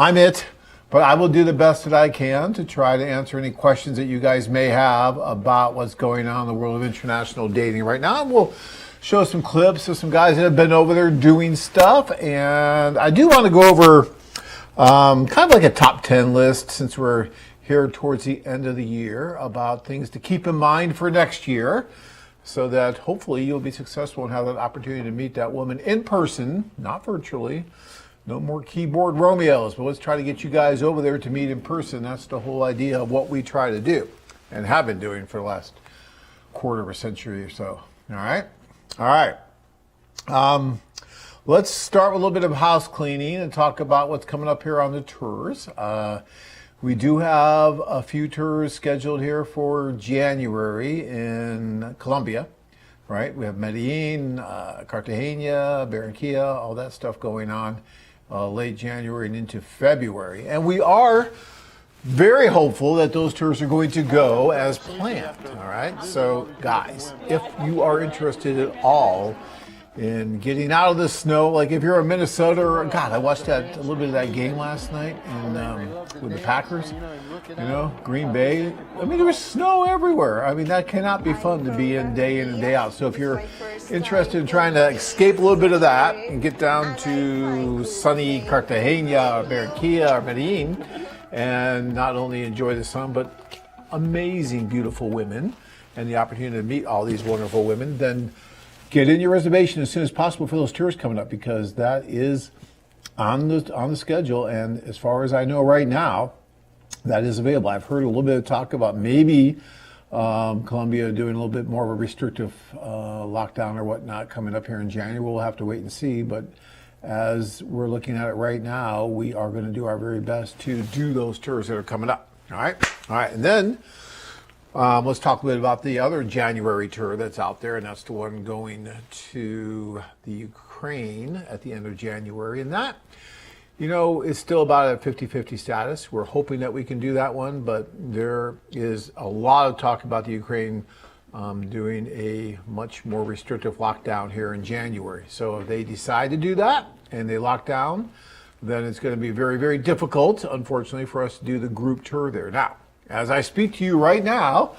I'm it, but I will do the best that I can to try to answer any questions that you guys may have about what's going on in the world of international dating right now. And we'll show some clips of some guys that have been over there doing stuff. And I do want to go over kind of like a top 10 list, since we're here towards the end of the year, about things to keep in mind for next year, so that hopefully you'll be successful and have that opportunity to meet that woman in person, not virtually. No more keyboard Romeos, but let's try to get you guys over there to meet in person. That's the whole idea of what we try to do and have been doing for the last quarter of a century or so. All right? All right. Let's start with a little bit of house cleaning and talk about what's coming up here on the tours. We do have a few tours scheduled here for January in Colombia, right? We have Medellin, Cartagena, Barranquilla, all that stuff going on late January and into February. And we are very hopeful that those tours are going to go as planned, all right? So, guys, if you are interested at all in getting out of the snow, like if you're in Minnesota, or God, I watched a little bit of that game last night with the Packers, Green Bay. I mean, there was snow everywhere. I mean, that cannot be fun to be in and day out. So if you're interested in trying to escape a little bit of that and get down to sunny Cartagena or Barranquilla or Medellin and not only enjoy the sun, but amazing, beautiful women and the opportunity to meet all these wonderful women, then get in your reservation as soon as possible for those tours coming up, because that is on the schedule. And as far as I know right now, that is available. I've heard a little bit of talk about maybe Colombia doing a little bit more of a restrictive lockdown or whatnot coming up here in January. We'll have to wait and see. But as we're looking at it right now, we are going to do our very best to do those tours that are coming up. All right. All right. And then let's talk a bit about the other January tour that's out there, and that's the one going to the Ukraine at the end of January. And that, is still about a 50-50 status. We're hoping that we can do that one, but there is a lot of talk about the Ukraine doing a much more restrictive lockdown here in January. So if they decide to do that and they lock down, then it's going to be very, very difficult, unfortunately, for us to do the group tour there. Now, as I speak to you right now,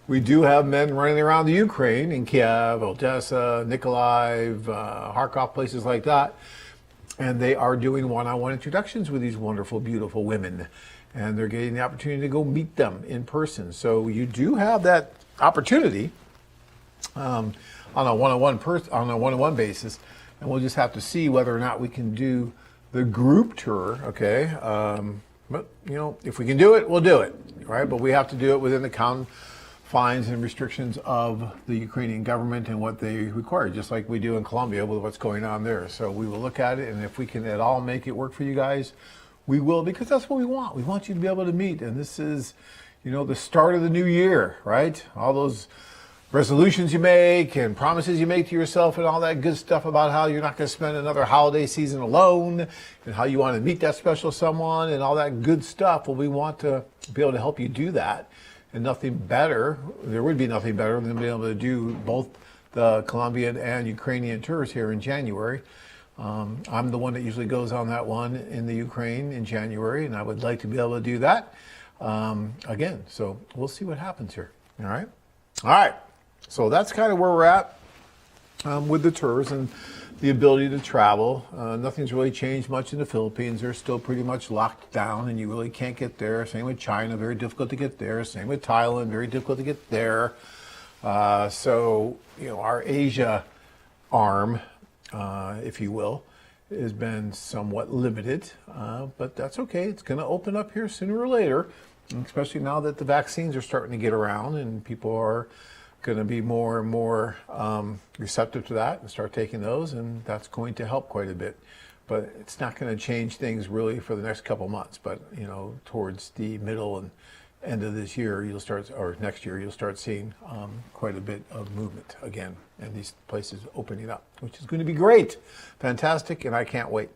we do have men running around the Ukraine in Kiev, Odessa, Nikolaev, Kharkov, places like that. And they are doing one-on-one introductions with these wonderful, beautiful women. And they're getting the opportunity to go meet them in person. So you do have that opportunity on a one-on-one basis. And we'll just have to see whether or not we can do the group tour, okay? But, if we can do it, we'll do it, right? But we have to do it within the confines and restrictions of the Ukrainian government and what they require, just like we do in Colombia with what's going on there. So we will look at it, and if we can at all make it work for you guys, we will, because that's what we want. We want you to be able to meet, and this is, the start of the new year, right? All those resolutions you make and promises you make to yourself and all that good stuff about how you're not going to spend another holiday season alone and how you want to meet that special someone and all that good stuff. Well, we want to be able to help you do that. And there would be nothing better than being able to do both the Colombian and Ukrainian tours here in January. I'm the one that usually goes on that one in the Ukraine in January, and I would like to be able to do that again. So we'll see what happens here. All right. All right. So that's kind of where we're at with the tours and the ability to travel. Nothing's really changed much in the Philippines. They're still pretty much locked down, and you really can't get there. Same with China, very difficult to get there. Same with Thailand, very difficult to get there. So, our Asia arm, if you will, has been somewhat limited, but that's okay. It's going to open up here sooner or later, especially now that the vaccines are starting to get around and people are going to be more and more receptive to that and start taking those, and that's going to help quite a bit. But it's not going to change things really for the next couple months. But towards the middle and end of this year, next year, you'll start seeing quite a bit of movement again, and these places opening up, which is going to be great, fantastic, and I can't wait.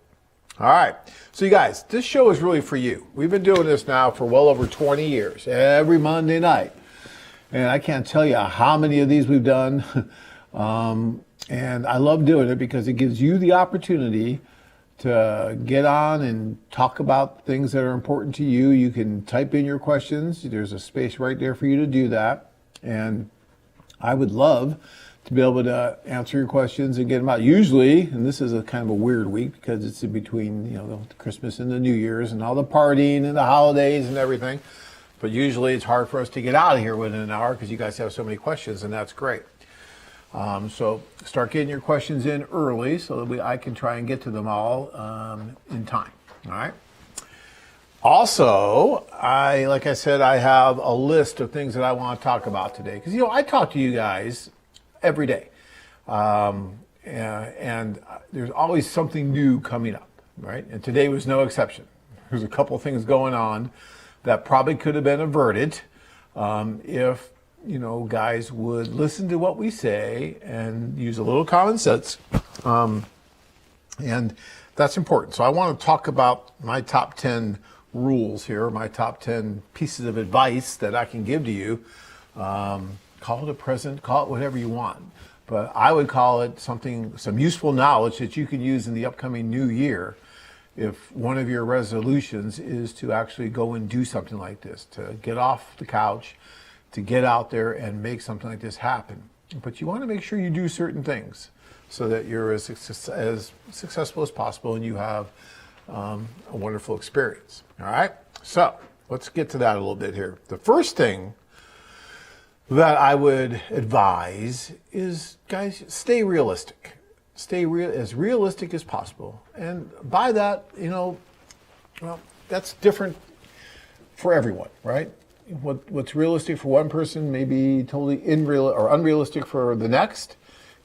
All right, so you guys, this show is really for you. We've been doing this now for well over 20 years, every Monday night. And I can't tell you how many of these we've done. And I love doing it because it gives you the opportunity to get on and talk about things that are important to you. You can type in your questions. There's a space right there for you to do that. And I would love to be able to answer your questions and get them out. Usually, and this is a kind of a weird week because it's in between, the Christmas and the New Year's and all the partying and the holidays and everything. But usually it's hard for us to get out of here within an hour because you guys have so many questions, and that's great. So start getting your questions in early so that I can try and get to them all in time. All right. Also, like I said, I have a list of things that I want to talk about today because I talk to you guys every day, and there's always something new coming up, right? And today was no exception. There's a couple things going on that probably could have been averted if guys would listen to what we say and use a little common sense, and that's important. So I want to talk about my top 10 rules here, my top 10 pieces of advice that I can give to you. Call it a present, call it whatever you want. But I would call it some useful knowledge that you can use in the upcoming new year if one of your resolutions is to actually go and do something like this, to get off the couch, to get out there and make something like this happen. But you want to make sure you do certain things so that you're as successful as possible and you have a wonderful experience. All right? So let's get to that a little bit here. The first thing that I would advise is, guys, stay realistic. Stay as realistic as possible. And by that, that's different for everyone, right? What's realistic for one person may be totally unrealistic for the next.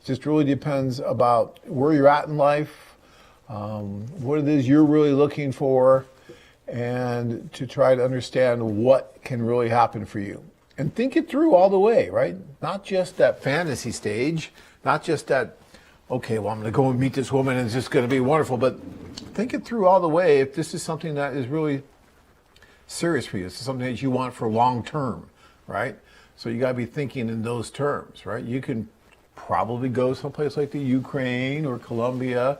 It just really depends about where you're at in life, what it is you're really looking for, and to try to understand what can really happen for you. And think it through all the way, right? Not just that fantasy stage, not just that, okay, well, I'm going to go and meet this woman and it's just going to be wonderful, but think it through all the way if this is something that is really serious for you. It's something that you want for long term, right? So you got to be thinking in those terms, right? You can probably go someplace like the Ukraine or Colombia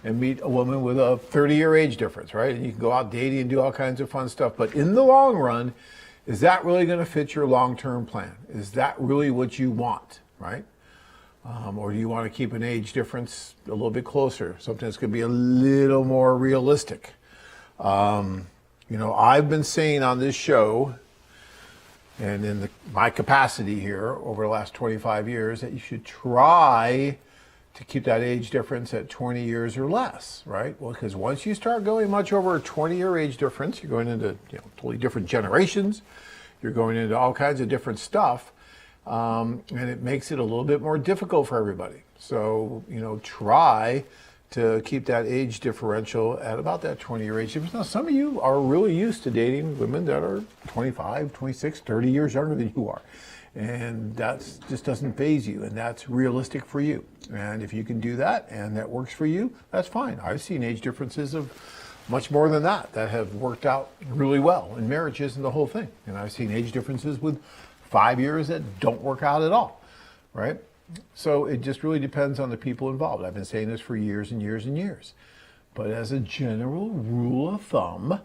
and meet a woman with a 30-year age difference, right? And you can go out dating and do all kinds of fun stuff. But in the long run, is that really going to fit your long-term plan? Is that really what you want, right? Or do you want to keep an age difference a little bit closer, something that's going to be a little more realistic? I've been saying on this show and in my capacity here over the last 25 years that you should try to keep that age difference at 20 years or less, right? Well, because once you start going much over a 20-year age difference, you're going into totally different generations. You're going into all kinds of different stuff, and it makes it a little bit more difficult for everybody. So, try to keep that age differential at about that 20-year age difference. Now, some of you are really used to dating women that are 25, 26, 30 years younger than you are. And that just doesn't faze you, and that's realistic for you. And if you can do that and that works for you, that's fine. I've seen age differences of much more than that have worked out really well in marriages and the whole thing. And I've seen age differences with 5 years that don't work out at all, right? So it just really depends on the people involved. I've been saying this for years and years and years. But as a general rule of thumb,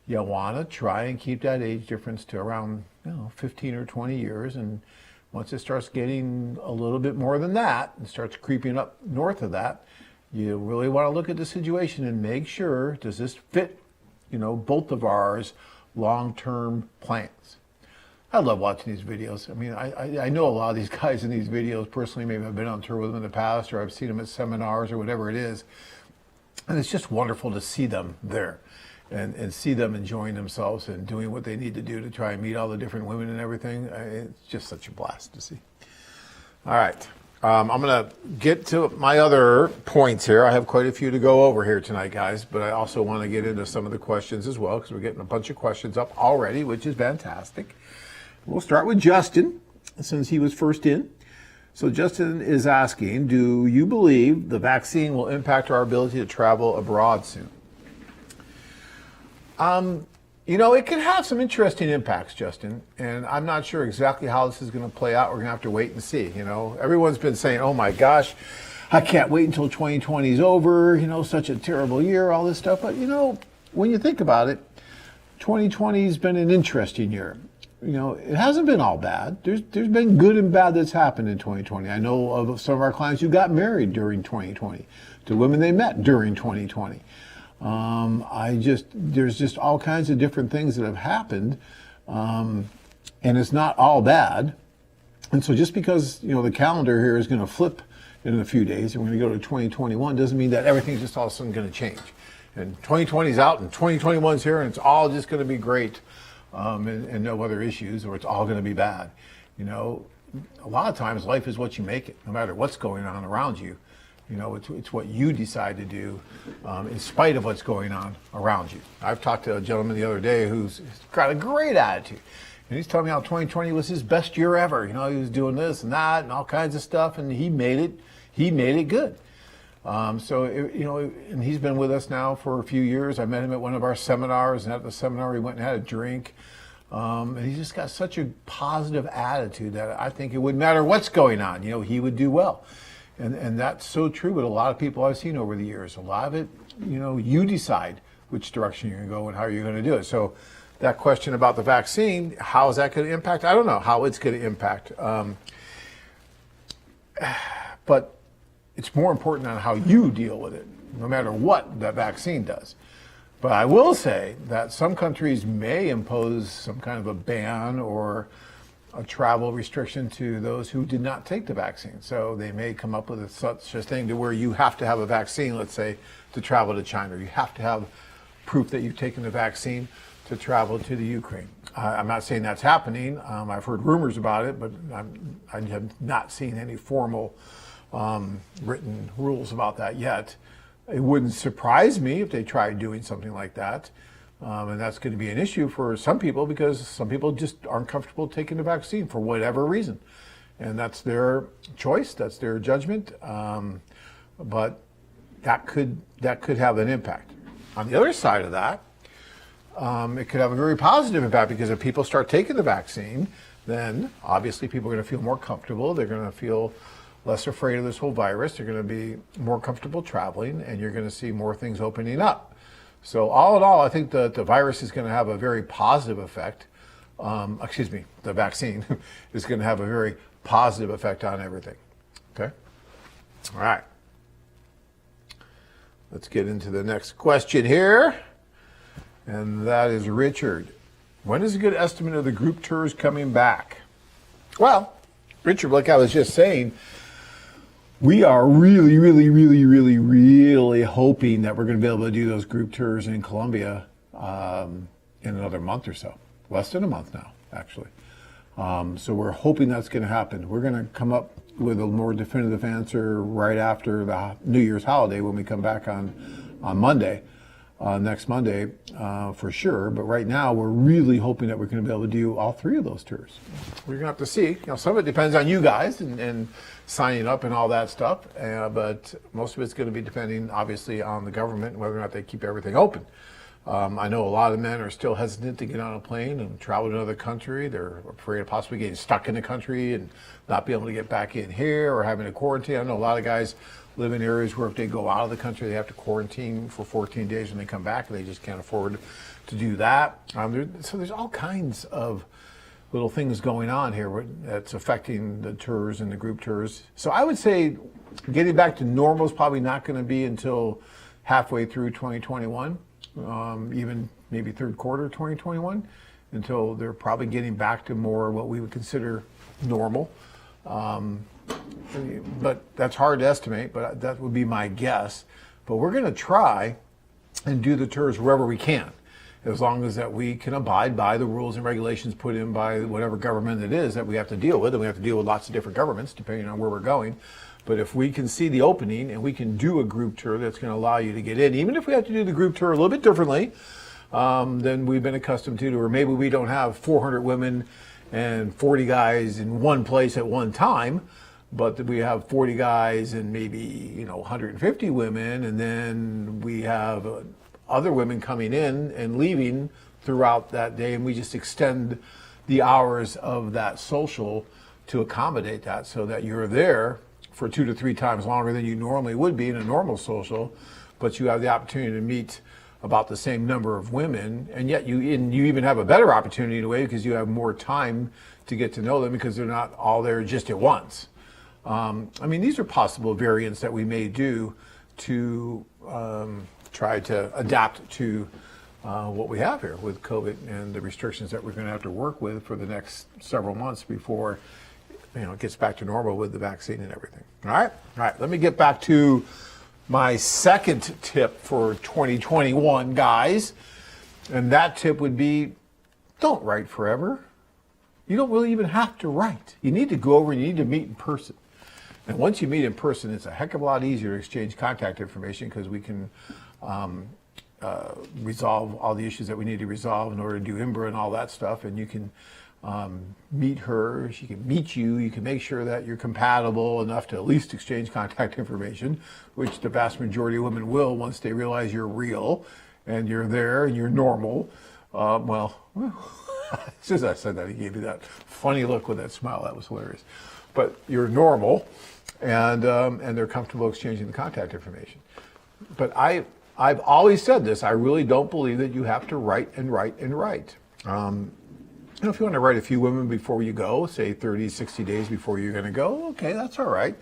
you want to try and keep that age difference to around 15 or 20 years. And once it starts getting a little bit more than that and starts creeping up north of that, you really want to look at the situation and make sure, does this fit, both of ours long-term plans? I love watching these videos. I mean, I know a lot of these guys in these videos personally. Maybe I've been on tour with them in the past, or I've seen them at seminars or whatever it is. And it's just wonderful to see them there and see them enjoying themselves and doing what they need to do to try and meet all the different women and everything. It's just such a blast to see. All right. I'm going to get to my other points here. I have quite a few to go over here tonight, guys, but I also want to get into some of the questions as well because we're getting a bunch of questions up already, which is fantastic. We'll start with Justin, since he was first in. So Justin is asking, do you believe the vaccine will impact our ability to travel abroad soon? It can have some interesting impacts, Justin, and I'm not sure exactly how this is going to play out. We're going to have to wait and see. Everyone's been saying, oh my gosh, I can't wait until 2020 is over, such a terrible year, all this stuff. But, when you think about it, 2020 has been an interesting year. It hasn't been all bad. There's been good and bad that's happened in 2020. I know of some of our clients who got married during 2020 to women they met during 2020. There's just all kinds of different things that have happened, and it's not all bad. And so just because, the calendar here is going to flip in a few days and we're going to go to 2021 doesn't mean that everything's just all of a sudden going to change. And 2020 is out and 2021 is here and it's all just going to be great. And no other issues, or it's all going to be bad. A lot of times life is what you make it, no matter what's going on around you. It's what you decide to do in spite of what's going on around you. I've talked to a gentleman the other day who's got a great attitude. And he's telling me how 2020 was his best year ever. He was doing this and that and all kinds of stuff, and he made it good. And he's been with us now for a few years. I met him at one of our seminars, and at the seminar he went and had a drink. And he's just got such a positive attitude that I think it wouldn't matter what's going on, he would do well. And that's so true with a lot of people I've seen over the years. A lot of it, you decide which direction you're going to go and how you're going to do it. So that question about the vaccine, how is that going to impact? I don't know how it's going to impact. But it's more important on how you deal with it, no matter what that vaccine does. But I will say that some countries may impose some kind of a ban or a travel restriction to those who did not take the vaccine. So they may come up with such a thing to where you have to have a vaccine, let's say, to travel to China. You have to have proof that you've taken the vaccine to travel to the Ukraine. I'm not saying that's happening. I've heard rumors about it, but I have not seen any formal written rules about that yet. It wouldn't surprise me if they tried doing something like that. And that's going to be an issue for some people because some people just aren't comfortable taking the vaccine for whatever reason. And that's their choice, that's their judgment. But that could have an impact. On the other side of that, it could have a very positive impact because if people start taking the vaccine, then obviously people are going to feel more comfortable. They're going to feel less afraid of this whole virus. They're going to be more comfortable traveling, and you're going to see more things opening up. So all in all, I think the virus is going to have a very positive effect. The vaccine is going to have a very positive effect on everything. Okay? All right. Let's get into the next question here. And that is Richard. When is a good estimate of the group tours coming back? Well, Richard, like I was just saying, we are really, really, really, really, really hoping that we're going to be able to do those group tours in Colombia in another month or so. Less than a month now, actually. So we're hoping that's going to happen. We're going to come up with a more definitive answer right after the New Year's holiday when we come back on Monday, next Monday, for sure. But right now, we're really hoping that we're going to be able to do all three of those tours. We're going to have to see. Some of it depends on you guys and signing up and all that stuff. But most of it's going to be depending, obviously, on the government and whether or not they keep everything open. I know a lot of men are still hesitant to get on a plane and travel to another country. They're afraid of possibly getting stuck in the country and not being able to get back in here or having a quarantine. I know a lot of guys live in areas where if they go out of the country, they have to quarantine for 14 days when they come back, and they just can't afford to do that. So there's all kinds of little things going on here that's affecting the tours and the group tours. So I would say getting back to normal is probably not going to be until halfway through 2021. Even maybe third quarter 2021, until they're probably getting back to more what we would consider normal. But that's hard to estimate, but that would be my guess. But we're going to try and do the tours wherever we can, as long as that we can abide by the rules and regulations put in by whatever government it is that we have to deal with. And we have to deal with lots of different governments depending on where we're going. But if we can see the opening and we can do a group tour that's going to allow you to get in, even if we have to do the group tour a little bit differently than we've been accustomed to, or maybe we don't have 400 women and 40 guys in one place at one time, but that we have 40 guys and maybe 150 women, and then we have other women coming in and leaving throughout that day, and we just extend the hours of that social to accommodate that so that you're there for 2 to 3 times longer than you normally would be in a normal social, but you have the opportunity to meet about the same number of women, and yet you even have a better opportunity in a way because you have more time to get to know them because they're not all there just at once. I mean, these are possible variants that we may do to try to adapt to what we have here with COVID and the restrictions that we're going to have to work with for the next several months before it gets back to normal with the vaccine and everything. All right. Let me get back to my second tip for 2021, guys. And that tip would be, don't write forever. You don't really even have to write. You need to go over and you need to meet in person. And once you meet in person, it's a heck of a lot easier to exchange contact information because we can resolve all the issues that we need to resolve in order to do IMBRA and all that stuff. And you can meet her, she can meet you, you can make sure that you're compatible enough to at least exchange contact information, which the vast majority of women will once they realize you're real and you're there and you're normal. As soon as I said that, he gave me that funny look with that smile. That was hilarious. But you're normal and they're comfortable exchanging the contact information. But I've always said this, I really don't believe that you have to write and write and write. If you want to write a few women before you go, say 30, 60 days before you're going to go, okay, that's all right.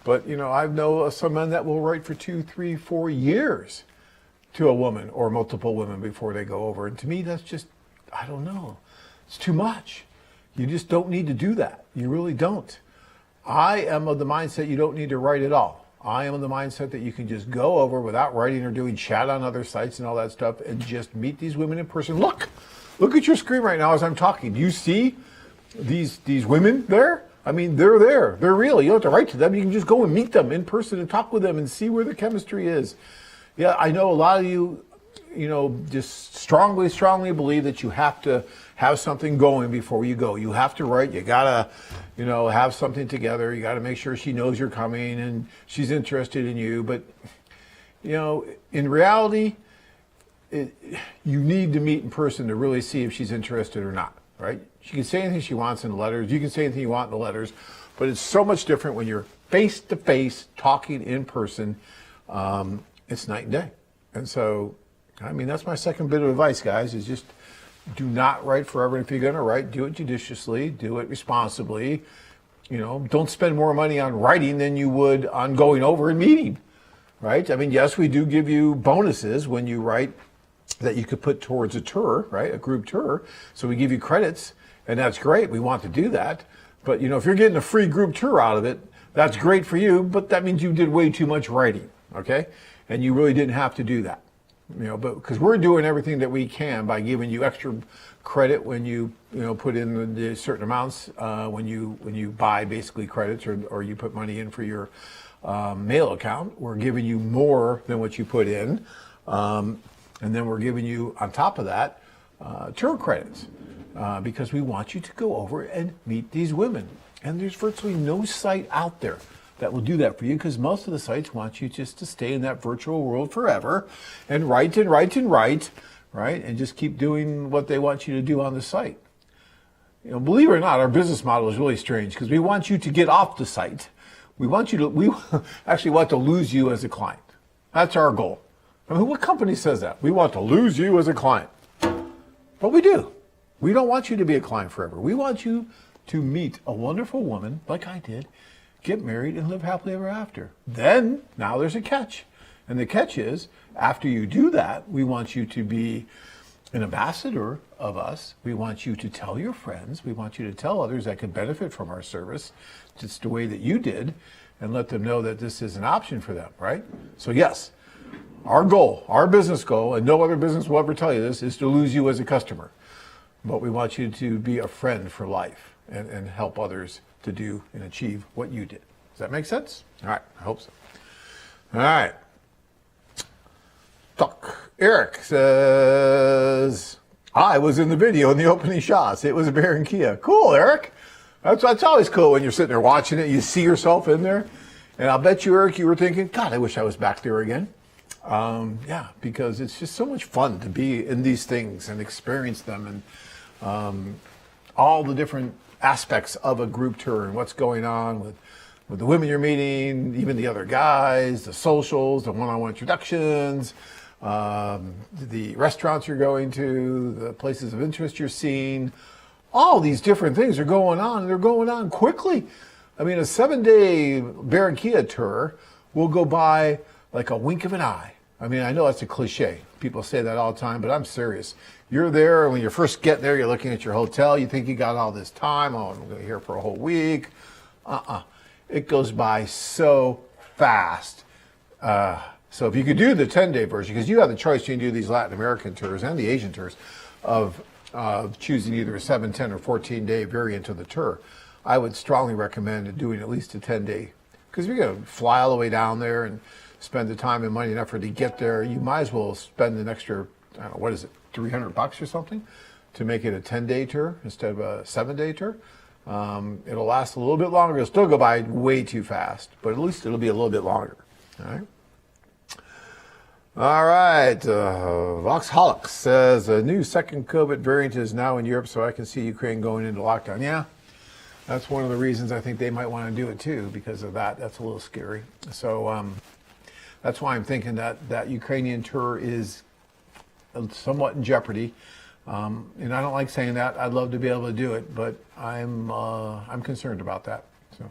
But, I know some men that will write for 2, 3, 4 years to a woman or multiple women before they go over. And to me, that's just, I don't know. It's too much. You just don't need to do that. You really don't. I am of the mindset you don't need to write at all. I am of the mindset that you can just go over without writing or doing chat on other sites and all that stuff and just meet these women in person. Look at your screen right now as I'm talking. Do you see these women there? I mean, they're there. They're real. You don't have to write to them. You can just go and meet them in person and talk with them and see where the chemistry is. Yeah, I know a lot of you, just strongly believe that you have to have something going before you go. You have to write. You gotta, have something together. You gotta make sure she knows you're coming and she's interested in you. But, in reality, you need to meet in person to really see if she's interested or not, right? She can say anything she wants in the letters. You can say anything you want in the letters, but it's so much different when you're face to face talking in person. It's night and day. And so, that's my second bit of advice, guys, is just do not write forever. If you're going to write, do it judiciously, do it responsibly. Don't spend more money on writing than you would on going over and meeting, right? Yes, we do give you bonuses when you write that you could put towards a tour, right? A group tour. So we give you credits, and that's great. We want to do that. But, if you're getting a free group tour out of it, that's great for you, but that means you did way too much writing, okay? And you really didn't have to do that, but because we're doing everything that we can by giving you extra credit when you, put in the certain amounts, when you buy basically credits or you put money in for your mail account. We're giving you more than what you put in. And then we're giving you, on top of that, tour credits because we want you to go over and meet these women. And there's virtually no site out there that will do that for you because most of the sites want you just to stay in that virtual world forever and write and write and write, right? And just keep doing what they want you to do on the site. Believe it or not, our business model is really strange because we want you to get off the site. We actually want to lose you as a client. That's our goal. What company says that? We want to lose you as a client. But we do. We don't want you to be a client forever. We want you to meet a wonderful woman, like I did, get married, and live happily ever after. Then, now there's a catch. And the catch is, after you do that, we want you to be an ambassador of us. We want you to tell your friends. We want you to tell others that could benefit from our service, just the way that you did, and let them know that this is an option for them, right? So yes, our goal, our business goal, and no other business will ever tell you this, is to lose you as a customer. But we want you to be a friend for life and help others to do and achieve what you did. Does that make sense? All right, I hope so. All right. Eric says, I was in the video in the opening shots. It was a Bear and Kia. Cool, Eric. That's always cool when you're sitting there watching it. You see yourself in there. And I'll bet you, Eric, you were thinking, God, I wish I was back there again. Yeah, because it's just so much fun to be in these things and experience them and all the different aspects of a group tour and what's going on with with the women you're meeting, even the other guys, the socials, the one-on-one introductions, the restaurants you're going to, the places of interest you're seeing. All these different things are going on, and they're going on quickly. I mean, a 7-day Barranquilla tour will go by like a wink of an eye. I mean, I know that's a cliche. People say that all the time, but I'm serious. You're there, and when you first get there, you're looking at your hotel. You think you got all this time. Oh, I'm going to be here for a whole week. It goes by so fast. So if you could do the 10-day version, because you have the choice, you can do these Latin American tours and the Asian tours of choosing either a 7, 10, or 14-day variant of the tour. I would strongly recommend doing at least a 10-day, because if you're going to fly all the way down there and spend the time and money and effort to get there, you might as well spend an extra, I don't know, what is it, $300 or something to make it a 10-day tour instead of a 7-day tour. It'll last a little bit longer. It'll still go by way too fast, but at least it'll be a little bit longer. All right. All right. Voxholic says a new second COVID variant is now in Europe, so I can see Ukraine going into lockdown. Yeah, that's one of the reasons I think they might want to do it too, because of that. That's a little scary. So that's why I'm thinking that Ukrainian tour is somewhat in jeopardy. And I don't like saying that. I'd love to be able to do it, but I'm concerned about that. So,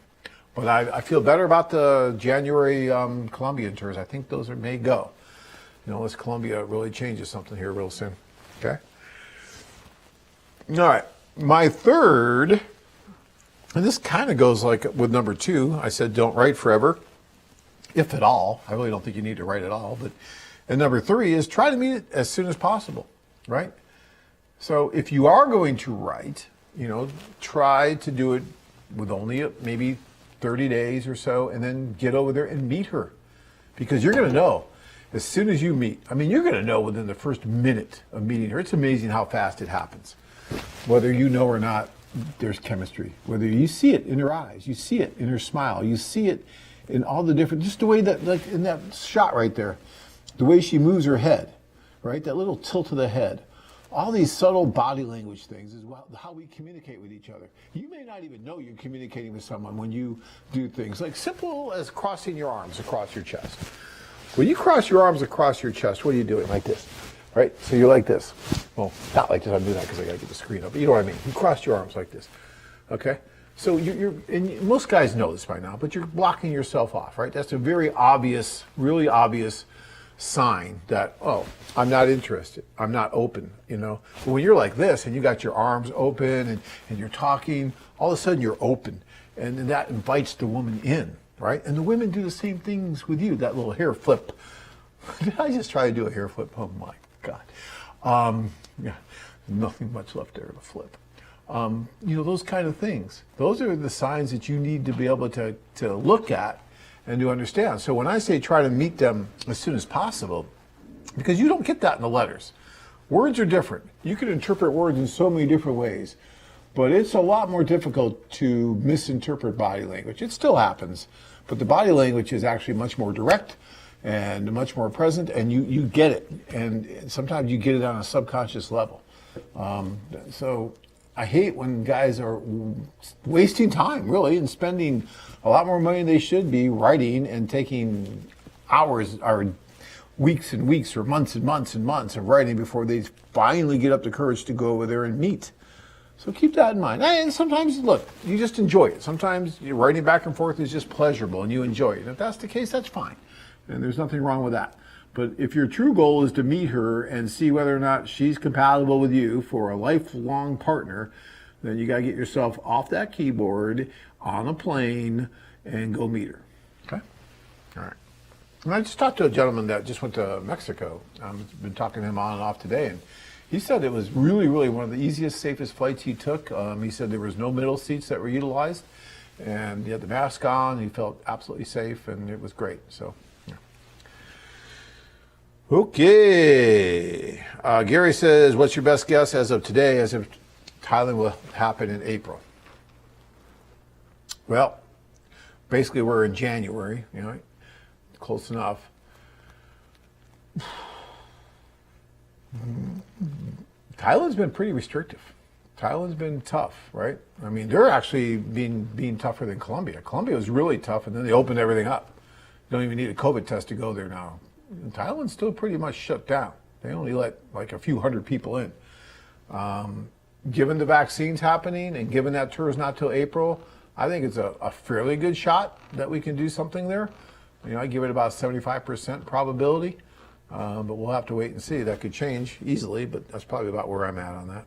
but I feel better about the January Colombian tours. I think those may go. You know, unless Colombia really changes something here real soon. Okay. All right. My third, and this kind of goes like with number 2. I said don't write forever, if at all. I really don't think you need to write at all. But and number 3 is try to meet it as soon as possible. Right. So if you are going to write, you know, try to do it with only maybe 30 days or so, and then get over there and meet her, because you're going to know as soon as you meet. I mean, you're going to know within the first minute of meeting her. It's amazing how fast it happens. Whether you know or not, there's chemistry. Whether you see it in her eyes, you see it in her smile, you see it in all the different, just the way that, like in that shot right there, the way she moves her head, right? That little tilt of the head. All these subtle body language things is how we communicate with each other. You may not even know you're communicating with someone when you do things like simple as crossing your arms across your chest. When you cross your arms across your chest, what are you doing? Like this, right? So you're like this. Well, not like this. I'm doing that because I got to get the screen up. But you know what I mean. You cross your arms like this, okay? So and most guys know this by now, but you're blocking yourself off, right? That's a very obvious, really obvious sign that, oh, I'm not interested. I'm not open, you know. But when you're like this and you got your arms open and you're talking, all of a sudden you're open. And that invites the woman in, right? And the women do the same things with you, that little hair flip. Did I just try to do a hair flip? Oh my God. Yeah, nothing much left there to flip. You know, those kind of things. Those are the signs that you need to be able to look at and to understand. So when I say try to meet them as soon as possible, because you don't get that in the letters. Words are different. You can interpret words in so many different ways, but it's a lot more difficult to misinterpret body language. It still happens, but the body language is actually much more direct and much more present, and you get it. And sometimes you get it on a subconscious level. So I hate when guys are wasting time, really, and spending a lot more money than they should be writing and taking hours or weeks and weeks or months and months and months of writing before they finally get up the courage to go over there and meet. So keep that in mind. And sometimes, look, you just enjoy it. Sometimes writing back and forth is just pleasurable and you enjoy it. And if that's the case, that's fine. And there's nothing wrong with that. But if your true goal is to meet her and see whether or not she's compatible with you for a lifelong partner, then you got to get yourself off that keyboard on a plane and go meet her. Okay? All right. And I just talked to a gentleman that just went to Mexico. I've been talking to him on and off today, and he said it was really, really one of the easiest, safest flights he took. He said there was no middle seats that were utilized, and he had the mask on. He felt absolutely safe, and it was great. So. Okay. Gary says, what's your best guess as of today, as if Thailand will happen in April? Well, basically we're in January, you know, close enough. Thailand's been pretty restrictive. Thailand's been tough, right? I mean, they're actually being tougher than Colombia. Colombia was really tough, and then they opened everything up. You don't even need a COVID test to go there now. And Thailand's still pretty much shut down. They only let like a few hundred people in. Given the vaccines happening and given that tour is not till April, I think it's a fairly good shot that we can do something there. I give it about 75% probability, but we'll have to wait and see. That could change easily, but that's probably about where I'm at on that.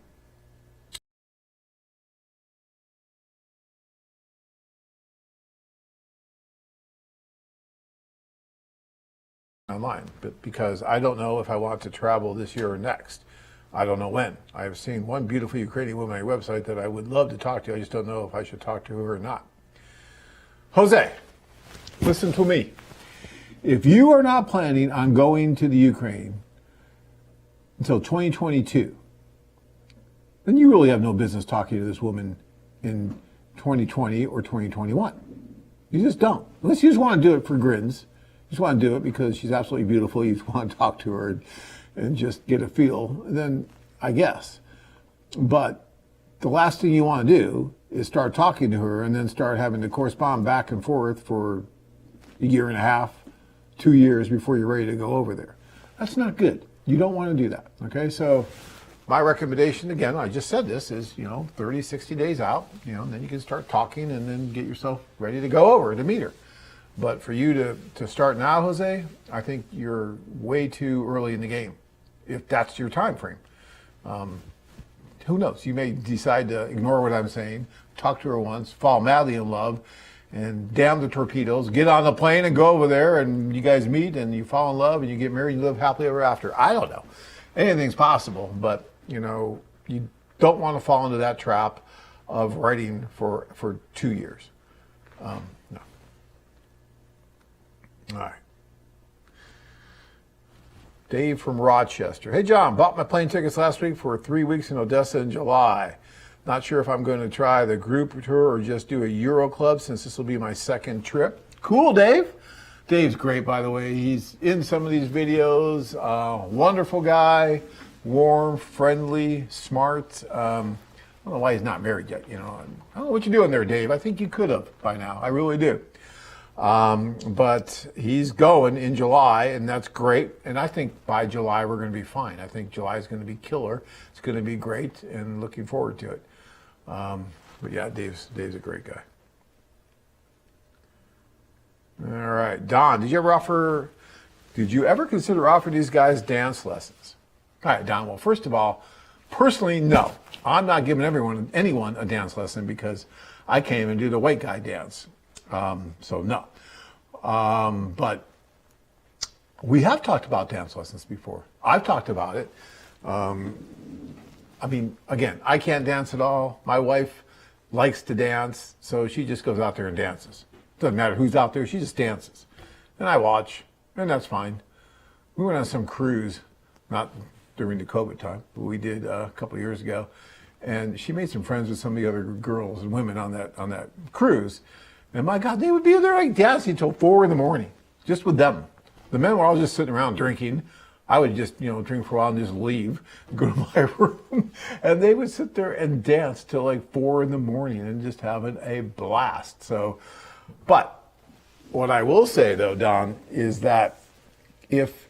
Online, but because I don't know if I want to travel this year or next. I don't know when. I have seen one beautiful Ukrainian woman on your website that I would love to talk to. I just don't know if I should talk to her or not. Jose, listen to me. If you are not planning on going to the Ukraine until 2022, then you really have no business talking to this woman in 2020 or 2021. You just don't. Unless you just want to do it for grins. You just want to do it because she's absolutely beautiful. You just want to talk to her and just get a feel, then I guess. But the last thing you want to do is start talking to her and then start having to correspond back and forth for a year and a half, 2 years before you're ready to go over there. That's not good. You don't want to do that, okay? So my recommendation, again, I just said this, is, 30, 60 days out, and then you can start talking and then get yourself ready to go over to meet her. But for you to start now, Jose, I think you're way too early in the game, if that's your time frame. Who knows? You may decide to ignore what I'm saying, talk to her once, fall madly in love, and damn the torpedoes, get on the plane and go over there, and you guys meet, and you fall in love, and you get married, and you live happily ever after. I don't know. Anything's possible, but, you don't want to fall into that trap of writing for 2 years. No. All right. Dave from Rochester. Hey, John, bought my plane tickets last week for 3 weeks in Odessa in July. Not sure if I'm going to try the group tour or just do a Euro Club since this will be my second trip. Cool, Dave. Dave's great, by the way. He's in some of these videos. Wonderful guy, warm, friendly, smart. I don't know why he's not married yet. I don't know what you're doing there, Dave. I think you could have by now. I really do. But he's going in July, and that's great. And I think by July we're going to be fine. I think July is going to be killer. It's going to be great, and looking forward to it. But yeah, Dave's a great guy. All right, Don, did you ever consider offering these guys dance lessons? All right, Don. Well, first of all, personally, no. I'm not giving anyone a dance lesson because I can't even do the white guy dance. So no. But we have talked about dance lessons before. I've talked about it. Again, I can't dance at all. My wife likes to dance, so she just goes out there and dances. Doesn't matter who's out there, she just dances. And I watch, and that's fine. We went on some cruise, not during the COVID time, but we did a couple of years ago. And she made some friends with some of the other girls and women on that cruise. And my God, they would be there like dancing until 4 a.m, just with them. The men were all just sitting around drinking. I would just, drink for a while and just leave, go to my room. And they would sit there and dance till like 4 a.m. and just having a blast. So, but what I will say though, Don, is that if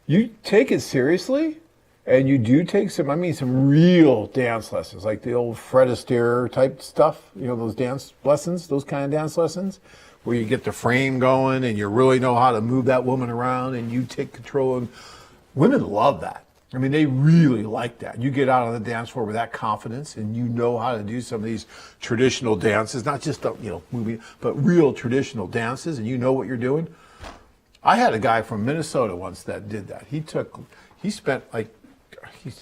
you take it seriously and you do take some real dance lessons, like the old Fred Astaire type stuff, those dance lessons, those kind of dance lessons, where you get the frame going and you really know how to move that woman around and you take control. And women love that. They really like that. You get out on the dance floor with that confidence and you know how to do some of these traditional dances, not just, movie, but real traditional dances, and you know what you're doing. I had a guy from Minnesota once that did that. He spent like,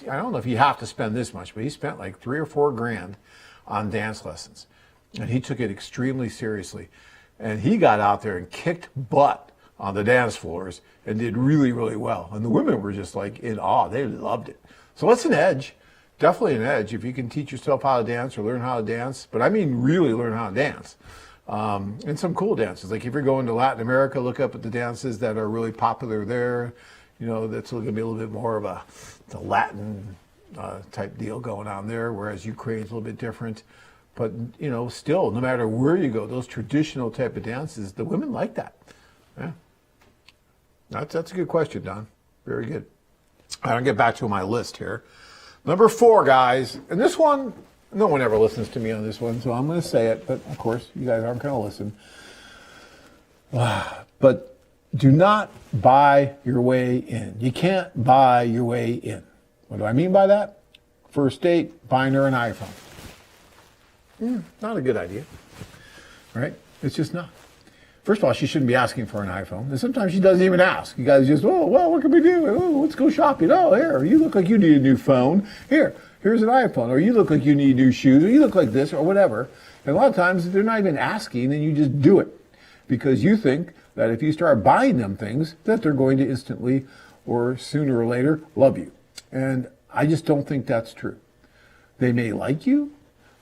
I don't know if you have to spend this much, but he spent like $3 or $4 grand on dance lessons. And he took it extremely seriously. And he got out there and kicked butt on the dance floors and did really, really well. And the women were just like in awe. They loved it. So it's an edge, definitely an edge if you can teach yourself how to dance or learn how to dance. But really learn how to dance. And some cool dances. Like if you're going to Latin America, look up at the dances that are really popular there. That's going to be a little bit more of the Latin type deal going on there, whereas Ukraine's a little bit different. But, you know, still, no matter where you go, those traditional type of dances, the women like that. Yeah. That's a good question, Don. Very good. I'll get back to my list here. Number 4, guys, and this one, no one ever listens to me on this one, so I'm going to say it, but of course, you guys aren't going to listen. But do not buy your way in. You can't buy your way in. What do I mean by that? First date, buying her an iPhone. Not a good idea, right? It's just not. First of all, she shouldn't be asking for an iPhone. And sometimes she doesn't even ask. You guys just, oh, well, what can we do? Oh, let's go shopping. Oh, here, you look like you need a new phone. Here's an iPhone. Or you look like you need new shoes. Or you look like this or whatever. And a lot of times they're not even asking and you just do it. Because you think that if you start buying them things, that they're going to instantly or sooner or later love you. And I just don't think that's true. They may like you.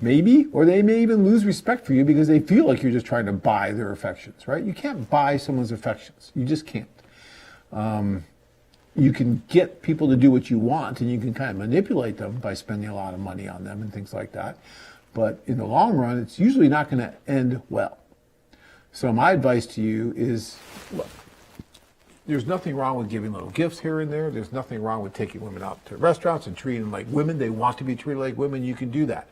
Maybe, or they may even lose respect for you because they feel like you're just trying to buy their affections, right? You can't buy someone's affections. You just can't. You can get people to do what you want and you can kind of manipulate them by spending a lot of money on them and things like that. But in the long run, it's usually not going to end well. So my advice to you is, look, there's nothing wrong with giving little gifts here and there. There's nothing wrong with taking women out to restaurants and treating them like women. They want to be treated like women. You can do that.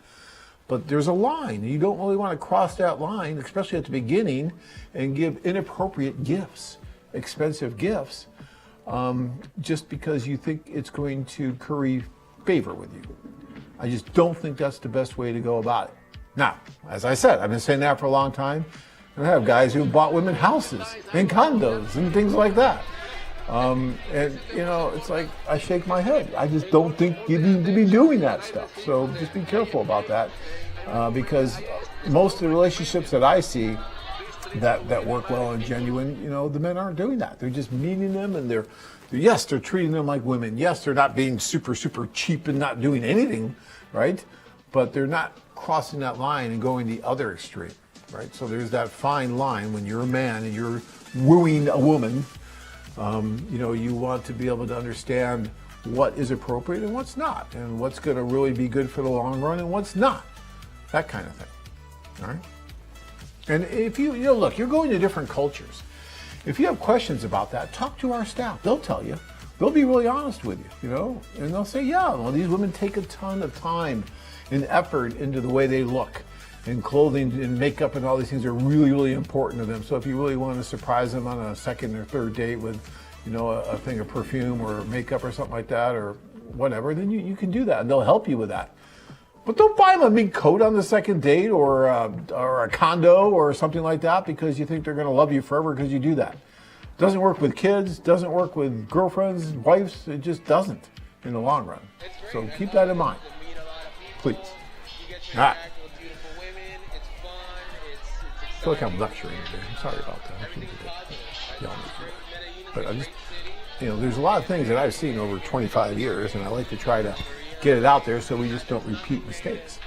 But there's a line, and you don't really want to cross that line, especially at the beginning, and give inappropriate gifts, expensive gifts, just because you think it's going to curry favor with you. I just don't think that's the best way to go about it. Now, as I said, I've been saying that for a long time. I have guys who bought women houses and condos and things like that. And, you know, it's like I shake my head. I just don't think you need to be doing that stuff. So just be careful about that because most of the relationships that I see that work well and genuine, you know, the men aren't doing that. They're just meeting them and they're treating them like women. Yes, they're not being super, super cheap and not doing anything, right? But they're not crossing that line and going the other extreme, right? So there's that fine line when you're a man and you're wooing a woman. You know, you want to be able to understand what is appropriate and what's not, and what's going to really be good for the long run and what's not. That kind of thing. All right. And if you know, look, you're going to different cultures. If you have questions about that, talk to our staff. They'll tell you. They'll be really honest with you, you know, and they'll say, yeah, well, these women take a ton of time and effort into the way they look. And clothing and makeup and all these things are really, really important to them. So if you really want to surprise them on a second or third date with, you know, a thing of perfume or makeup or something like that or whatever, then you can do that and they'll help you with that. But don't buy them a mink coat on the second date or a condo or something like that because you think they're going to love you forever because you do that. Doesn't work with kids, doesn't work with girlfriends, wives. It just doesn't in the long run. So keep that in mind, please. All right. I feel like I'm lecturing today. I'm sorry about that. I shouldn't do that. But I just, you know, there's a lot of things that I've seen over 25 years, and I like to try to get it out there so we just don't repeat mistakes.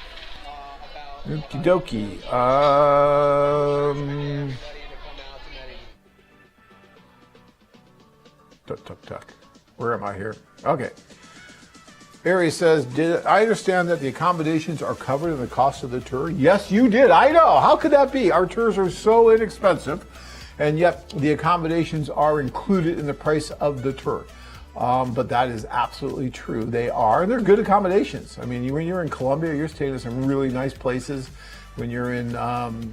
Okie dokie. Tuck. Where am I here? Okay. Ari says, did I understand that the accommodations are covered in the cost of the tour? Yes, you did. I know. How could that be? Our tours are so inexpensive, and yet the accommodations are included in the price of the tour. But that is absolutely true. They are. And they're good accommodations. I mean, when you're in Colombia, you're staying in some really nice places. When you're in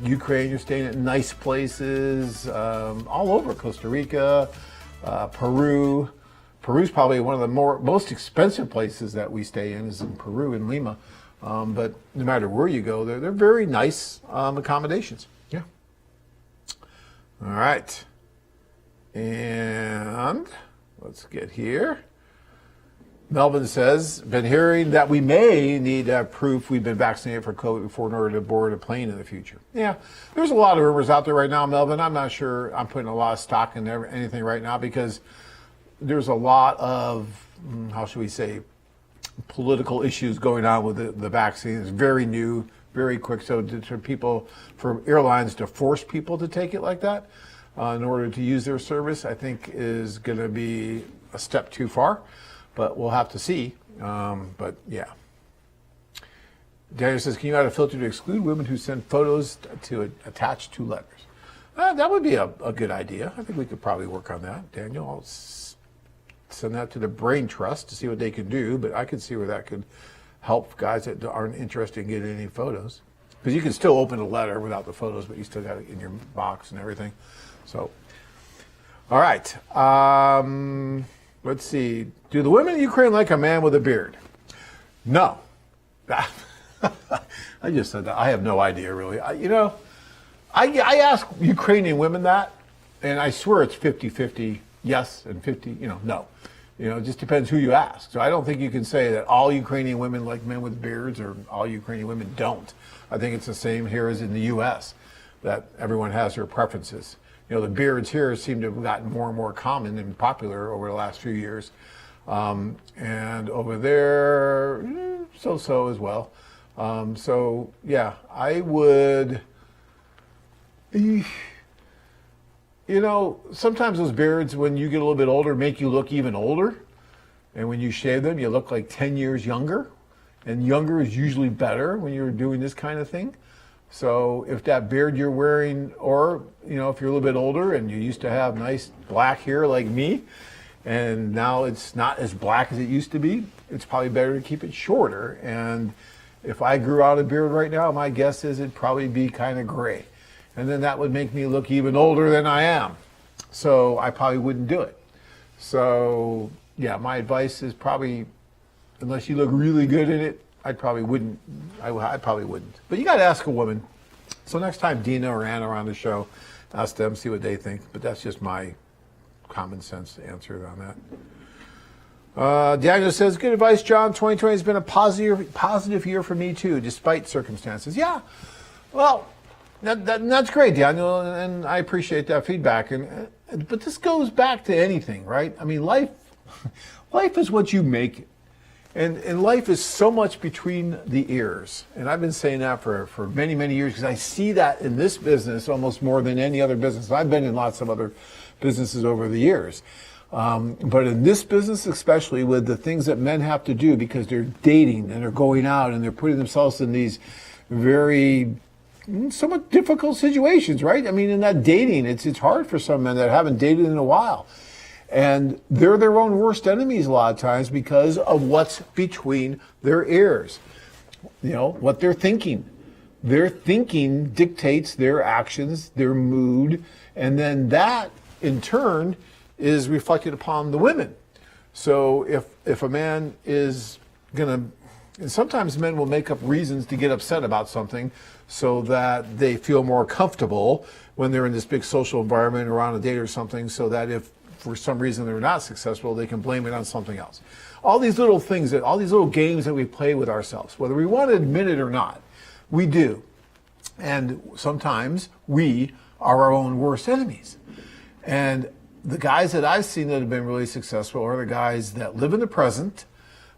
Ukraine, you're staying at nice places all over Costa Rica, Peru. Peru's probably one of the most expensive places that we stay in is in Peru, in Lima. But no matter where you go, they're very nice accommodations. Yeah. All right. And let's get here. Melvin says, been hearing that we may need proof we've been vaccinated for COVID before in order to board a plane in the future. Yeah, there's a lot of rumors out there right now, Melvin. I'm not sure I'm putting a lot of stock in anything right now because there's a lot of, how should we say, political issues going on with the vaccine. It's very new, very quick. So for airlines to force people to take it like that in order to use their service, I think is going to be a step too far. But we'll have to see. But yeah. Daniel says, can you add a filter to exclude women who send photos to attach to letters? That would be a good idea. I think we could probably work on that. Daniel, I'll send that to the Brain Trust to see what they can do, but I could see where that could help guys that aren't interested in getting any photos. Because you can still open a letter without the photos, but you still got it in your box and everything. So, all right. Let's see. Do the women in Ukraine like a man with a beard? No. I just said that. I have no idea, really. I ask Ukrainian women that, and I swear it's 50-50 yes and 50, no. It just depends who you ask. So I don't think you can say that all Ukrainian women like men with beards or all Ukrainian women don't. I think it's the same here as in the U.S., that everyone has their preferences. The beards here seem to have gotten more and more common and popular over the last few years. And over there, so as well. So, yeah, I would, sometimes those beards, when you get a little bit older, make you look even older. And when you shave them, you look like 10 years younger. And younger is usually better when you're doing this kind of thing. So if that beard you're wearing, or, if you're a little bit older and you used to have nice black hair like me, and now it's not as black as it used to be, it's probably better to keep it shorter. And if I grew out a beard right now, my guess is it'd probably be kind of gray. And then that would make me look even older than I am. So I probably wouldn't do it. So, yeah, my advice is probably, unless you look really good in it, I probably wouldn't. But you got to ask a woman. So next time Dina or Anna are on the show, ask them, see what they think. But that's just my common sense answer on that. Daniel says, good advice, John. 2020 has been a positive year for me, too, despite circumstances. Yeah, well, that's great, Daniel, and I appreciate that feedback. But this goes back to anything, right? I mean, life is what you make it. And life is so much between the ears. And I've been saying that for many, many years, because I see that in this business almost more than any other business. I've been in lots of other businesses over the years. But in this business, especially with the things that men have to do because they're dating and they're going out and they're putting themselves in these very somewhat difficult situations, right? I mean, in that dating, it's hard for some men that haven't dated in a while. And they're their own worst enemies a lot of times because of what's between their ears. What they're thinking. Their thinking dictates their actions, their mood, and then that, in turn, is reflected upon the women. So if a man is going to, and sometimes men will make up reasons to get upset about something so that they feel more comfortable when they're in this big social environment or on a date or something, so that if for some reason they're not successful, they can blame it on something else. All these little things, all these little games that we play with ourselves, whether we want to admit it or not, we do. And sometimes we are our own worst enemies. And the guys that I've seen that have been really successful are the guys that live in the present,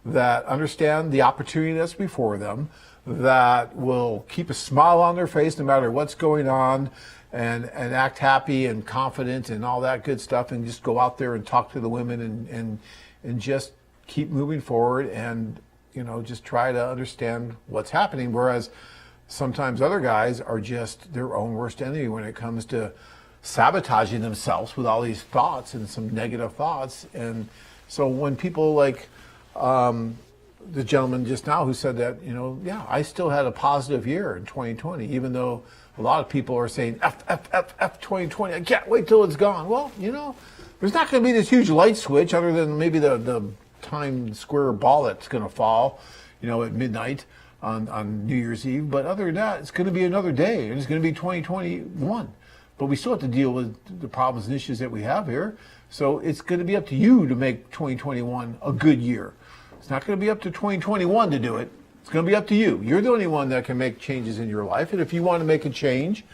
that understand the opportunity that's before them, that will keep a smile on their face no matter what's going on, and act happy and confident and all that good stuff, and just go out there and talk to the women and just keep moving forward and, just try to understand what's happening. Whereas sometimes other guys are just their own worst enemy when it comes to sabotaging themselves with all these thoughts and some negative thoughts. And so when people like the gentleman just now who said that, I still had a positive year in 2020, even though a lot of people are saying, F 2020, I can't wait till it's gone. Well, there's not going to be this huge light switch other than maybe the Times Square ball that's going to fall, at midnight on New Year's Eve. But other than that, it's going to be another day, and it's going to be 2021. But we still have to deal with the problems and issues that we have here. So it's going to be up to you to make 2021 a good year. It's not going to be up to 2021 to do it. It's going to be up to you. You're the only one that can make changes in your life. And if you want to make a change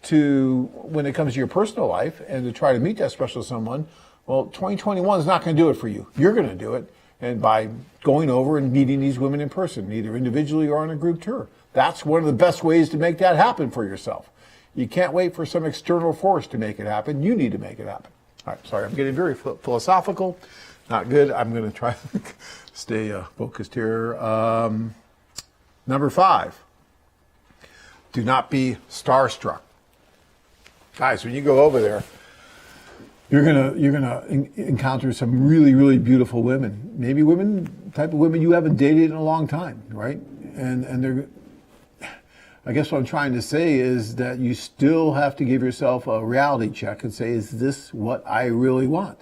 when it comes to your personal life and to try to meet that special someone, well, 2021 is not going to do it for you. You're going to do it. And by going over and meeting these women in person, either individually or on a group tour. That's one of the best ways to make that happen for yourself. You can't wait for some external force to make it happen. You need to make it happen. All right, sorry, I'm getting very philosophical. Not good. I'm going to try to stay focused here. Number 5, do not be starstruck. Guys, when you go over there, you're gonna encounter some really, really beautiful women. Maybe type of women you haven't dated in a long time, right? And they're, I guess what I'm trying to say is that you still have to give yourself a reality check and say, is this what I really want?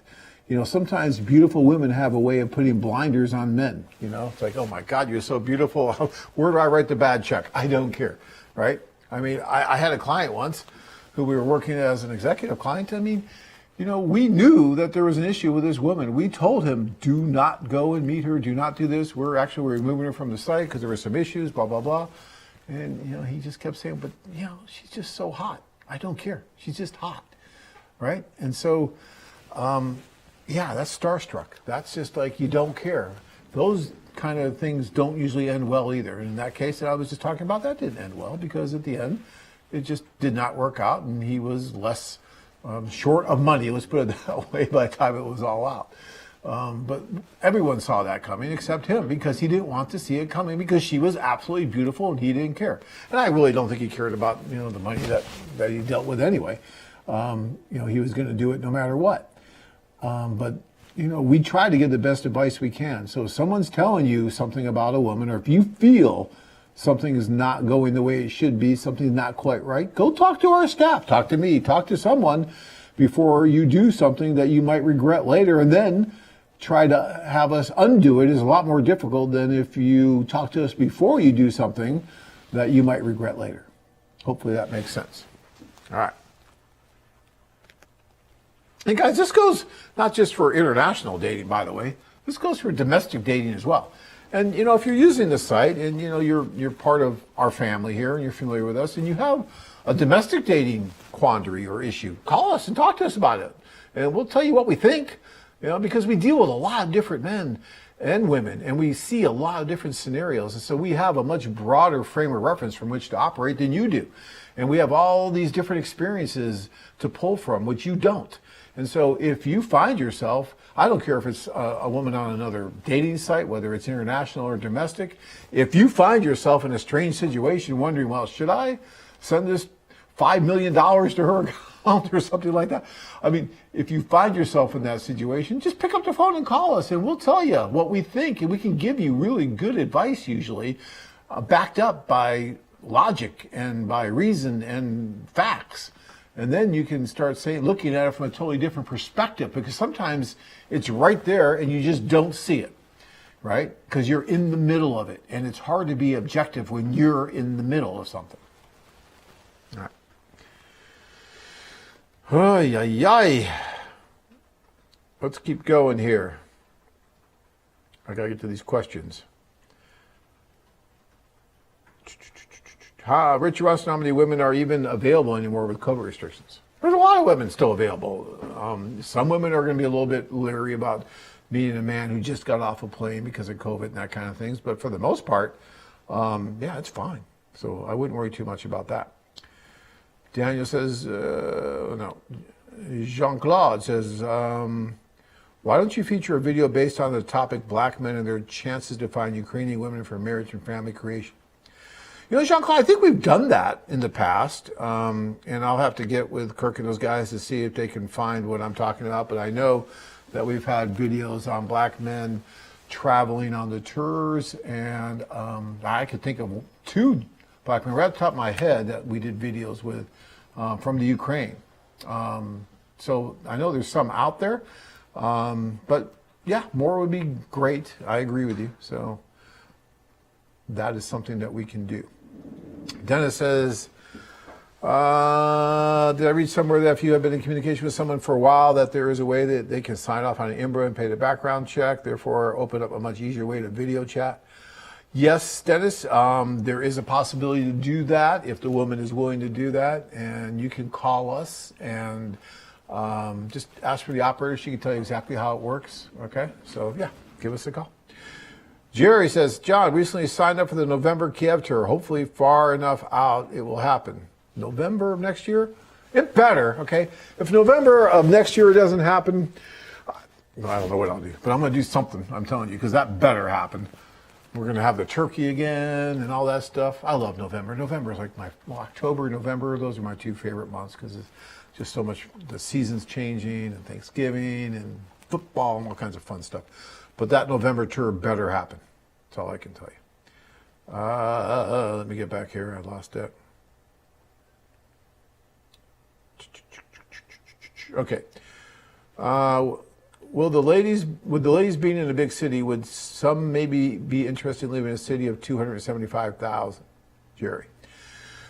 You know, sometimes beautiful women have a way of putting blinders on men. You know, it's like, oh my God, you're so beautiful. Where do I write the bad check? I don't care, right? I mean, I had a client once who we were working as an executive client. I mean, you know, we knew that there was an issue with this woman. We told him, do not go and meet her. Do not do this. We're removing her from the site because there were some issues, blah, blah, blah. And, you know, he just kept saying, but, you know, she's just so hot. I don't care. She's just hot, right? And so, yeah, that's starstruck. That's just like you don't care. Those kind of things don't usually end well either. And in that case that I was just talking about, that didn't end well because at the end, it just did not work out and he was less short of money, let's put it that way, by the time it was all out. But everyone saw that coming except him because he didn't want to see it coming because she was absolutely beautiful and he didn't care. And I really don't think he cared about, you know, the money that he dealt with anyway. You know, he was going to do it no matter what. But, you know, we try to give the best advice we can. So if someone's telling you something about a woman, or if you feel something is not going the way it should be, something's not quite right, go talk to our staff, talk to me, talk to someone before you do something that you might regret later, and then try to have us undo it is a lot more difficult than if you talk to us before you do something that you might regret later. Hopefully that makes sense. All right. And guys, this goes not just for international dating, by the way. This goes for domestic dating as well. And, you know, if you're using the site and, you know, you're part of our family here and you're familiar with us and you have a domestic dating quandary or issue, call us and talk to us about it. And we'll tell you what we think, you know, because we deal with a lot of different men and women and we see a lot of different scenarios. And so we have a much broader frame of reference from which to operate than you do. And we have all these different experiences to pull from, which you don't. And so if you find yourself, I don't care if it's a woman on another dating site, whether it's international or domestic, if you find yourself in a strange situation wondering, well, should I send this $5 million to her account or something like that? I mean, if you find yourself in that situation, just pick up the phone and call us and we'll tell you what we think. And we can give you really good advice usually, backed up by logic and by reason and facts. And then you can start looking at it from a totally different perspective because sometimes it's right there and you just don't see it, right? Because you're in the middle of it. And it's hard to be objective when you're in the middle of something. All right. Ay, ay, ay. Let's keep going here. I got to get to these questions. Richard wants to know how many women are even available anymore with COVID restrictions. There's a lot of women still available. Some women are going to be a little bit leery about meeting a man who just got off a plane because of COVID and that kind of things. But for the most part, yeah, it's fine. So I wouldn't worry too much about that. Daniel says, no. Jean-Claude says, why don't you feature a video based on the topic black men and their chances to find Ukrainian women for marriage and family creation? You know, Jean-Claude, I think we've done that in the past, and I'll have to get with Kirk and those guys to see if they can find what I'm talking about, but I know that we've had videos on black men traveling on the tours, and I could think of 2 black men right at the top of my head that we did videos with from the Ukraine. So I know there's some out there, but yeah, more would be great. I agree with you. So that is something that we can do. Dennis says, did I read somewhere that if you have been in communication with someone for a while, that there is a way that they can sign off on an IMBRA and pay the background check, therefore open up a much easier way to video chat? Yes, Dennis, there is a possibility to do that if the woman is willing to do that, and you can call us and just ask for the operator. She can tell you exactly how it works, okay? So, yeah, give us a call. Jerry says, John, recently signed up for the November Kiev tour. Hopefully far enough out it will happen. November of next year? It better, okay? If November of next year doesn't happen, I don't know what I'll do, but I'm going to do something, I'm telling you, because that better happen. We're going to have the turkey again and all that stuff. I love November. November is like October, November, those are my two favorite months because it's just so much, the season's changing and Thanksgiving and football and all kinds of fun stuff. But that November tour better happen. That's all I can tell you. Let me get back here. I lost it. Okay. Would the ladies being in a big city, would some maybe be interested in living in a city of 275,000? Jerry.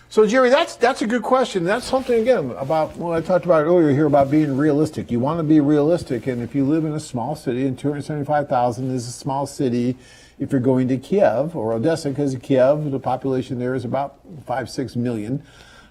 So Jerry, that's a good question. That's something, again, about what I talked about earlier here about being realistic. You want to be realistic, and if you live in a small city, and 275,000 is a small city if you're going to Kiev or Odessa, because Kiev, the population there is about 5-6 million,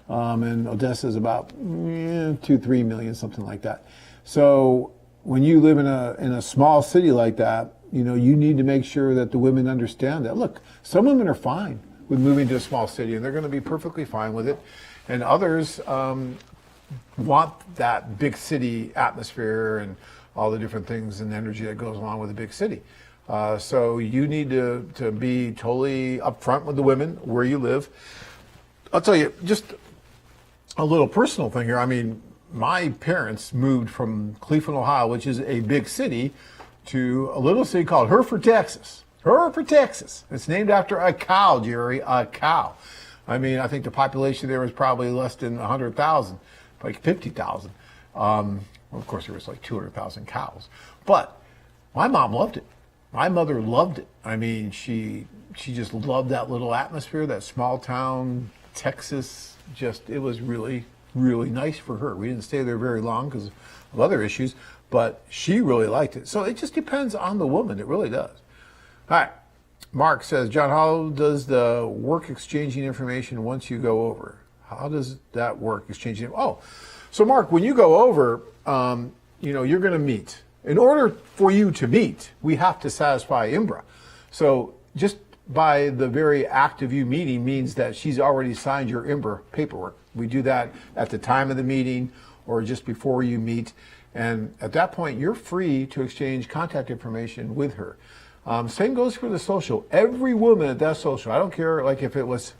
and Odessa is about 2-3 million, something like that. So when you live in a small city like that, you need to make sure that the women understand that. Look, some women are fine with moving to a small city, and they're going to be perfectly fine with it. And others want that big city atmosphere and all the different things and energy that goes along with a big city. So you need to be totally upfront with the women where you live. I'll tell you, just a little personal thing here. I mean, my parents moved from Cleveland, Ohio, which is a big city, to a little city called Hereford, Texas. Hereford, Texas. It's named after a cow, Jerry, a cow. I mean, I think the population there was probably less than 100,000, like 50,000. Of course, there was like 200,000 cows. But my mom loved it. My mother loved it. I mean, she just loved that little atmosphere, that small town Texas. Just, it was really, really nice for her. We didn't stay there very long because of other issues, but she really liked it. So it just depends on the woman. It really does. All right. Mark says, John, how does the work exchanging information once you go over? How does that work, exchanging? Oh, so Mark, when you go over, you're going to meet. In order for you to meet, we have to satisfy IMBRA. So just by the very act of you meeting means that she's already signed your IMBRA paperwork. We do that at the time of the meeting or just before you meet. And at that point, you're free to exchange contact information with her. Same goes for the social. Every woman at that social, I don't care like if it was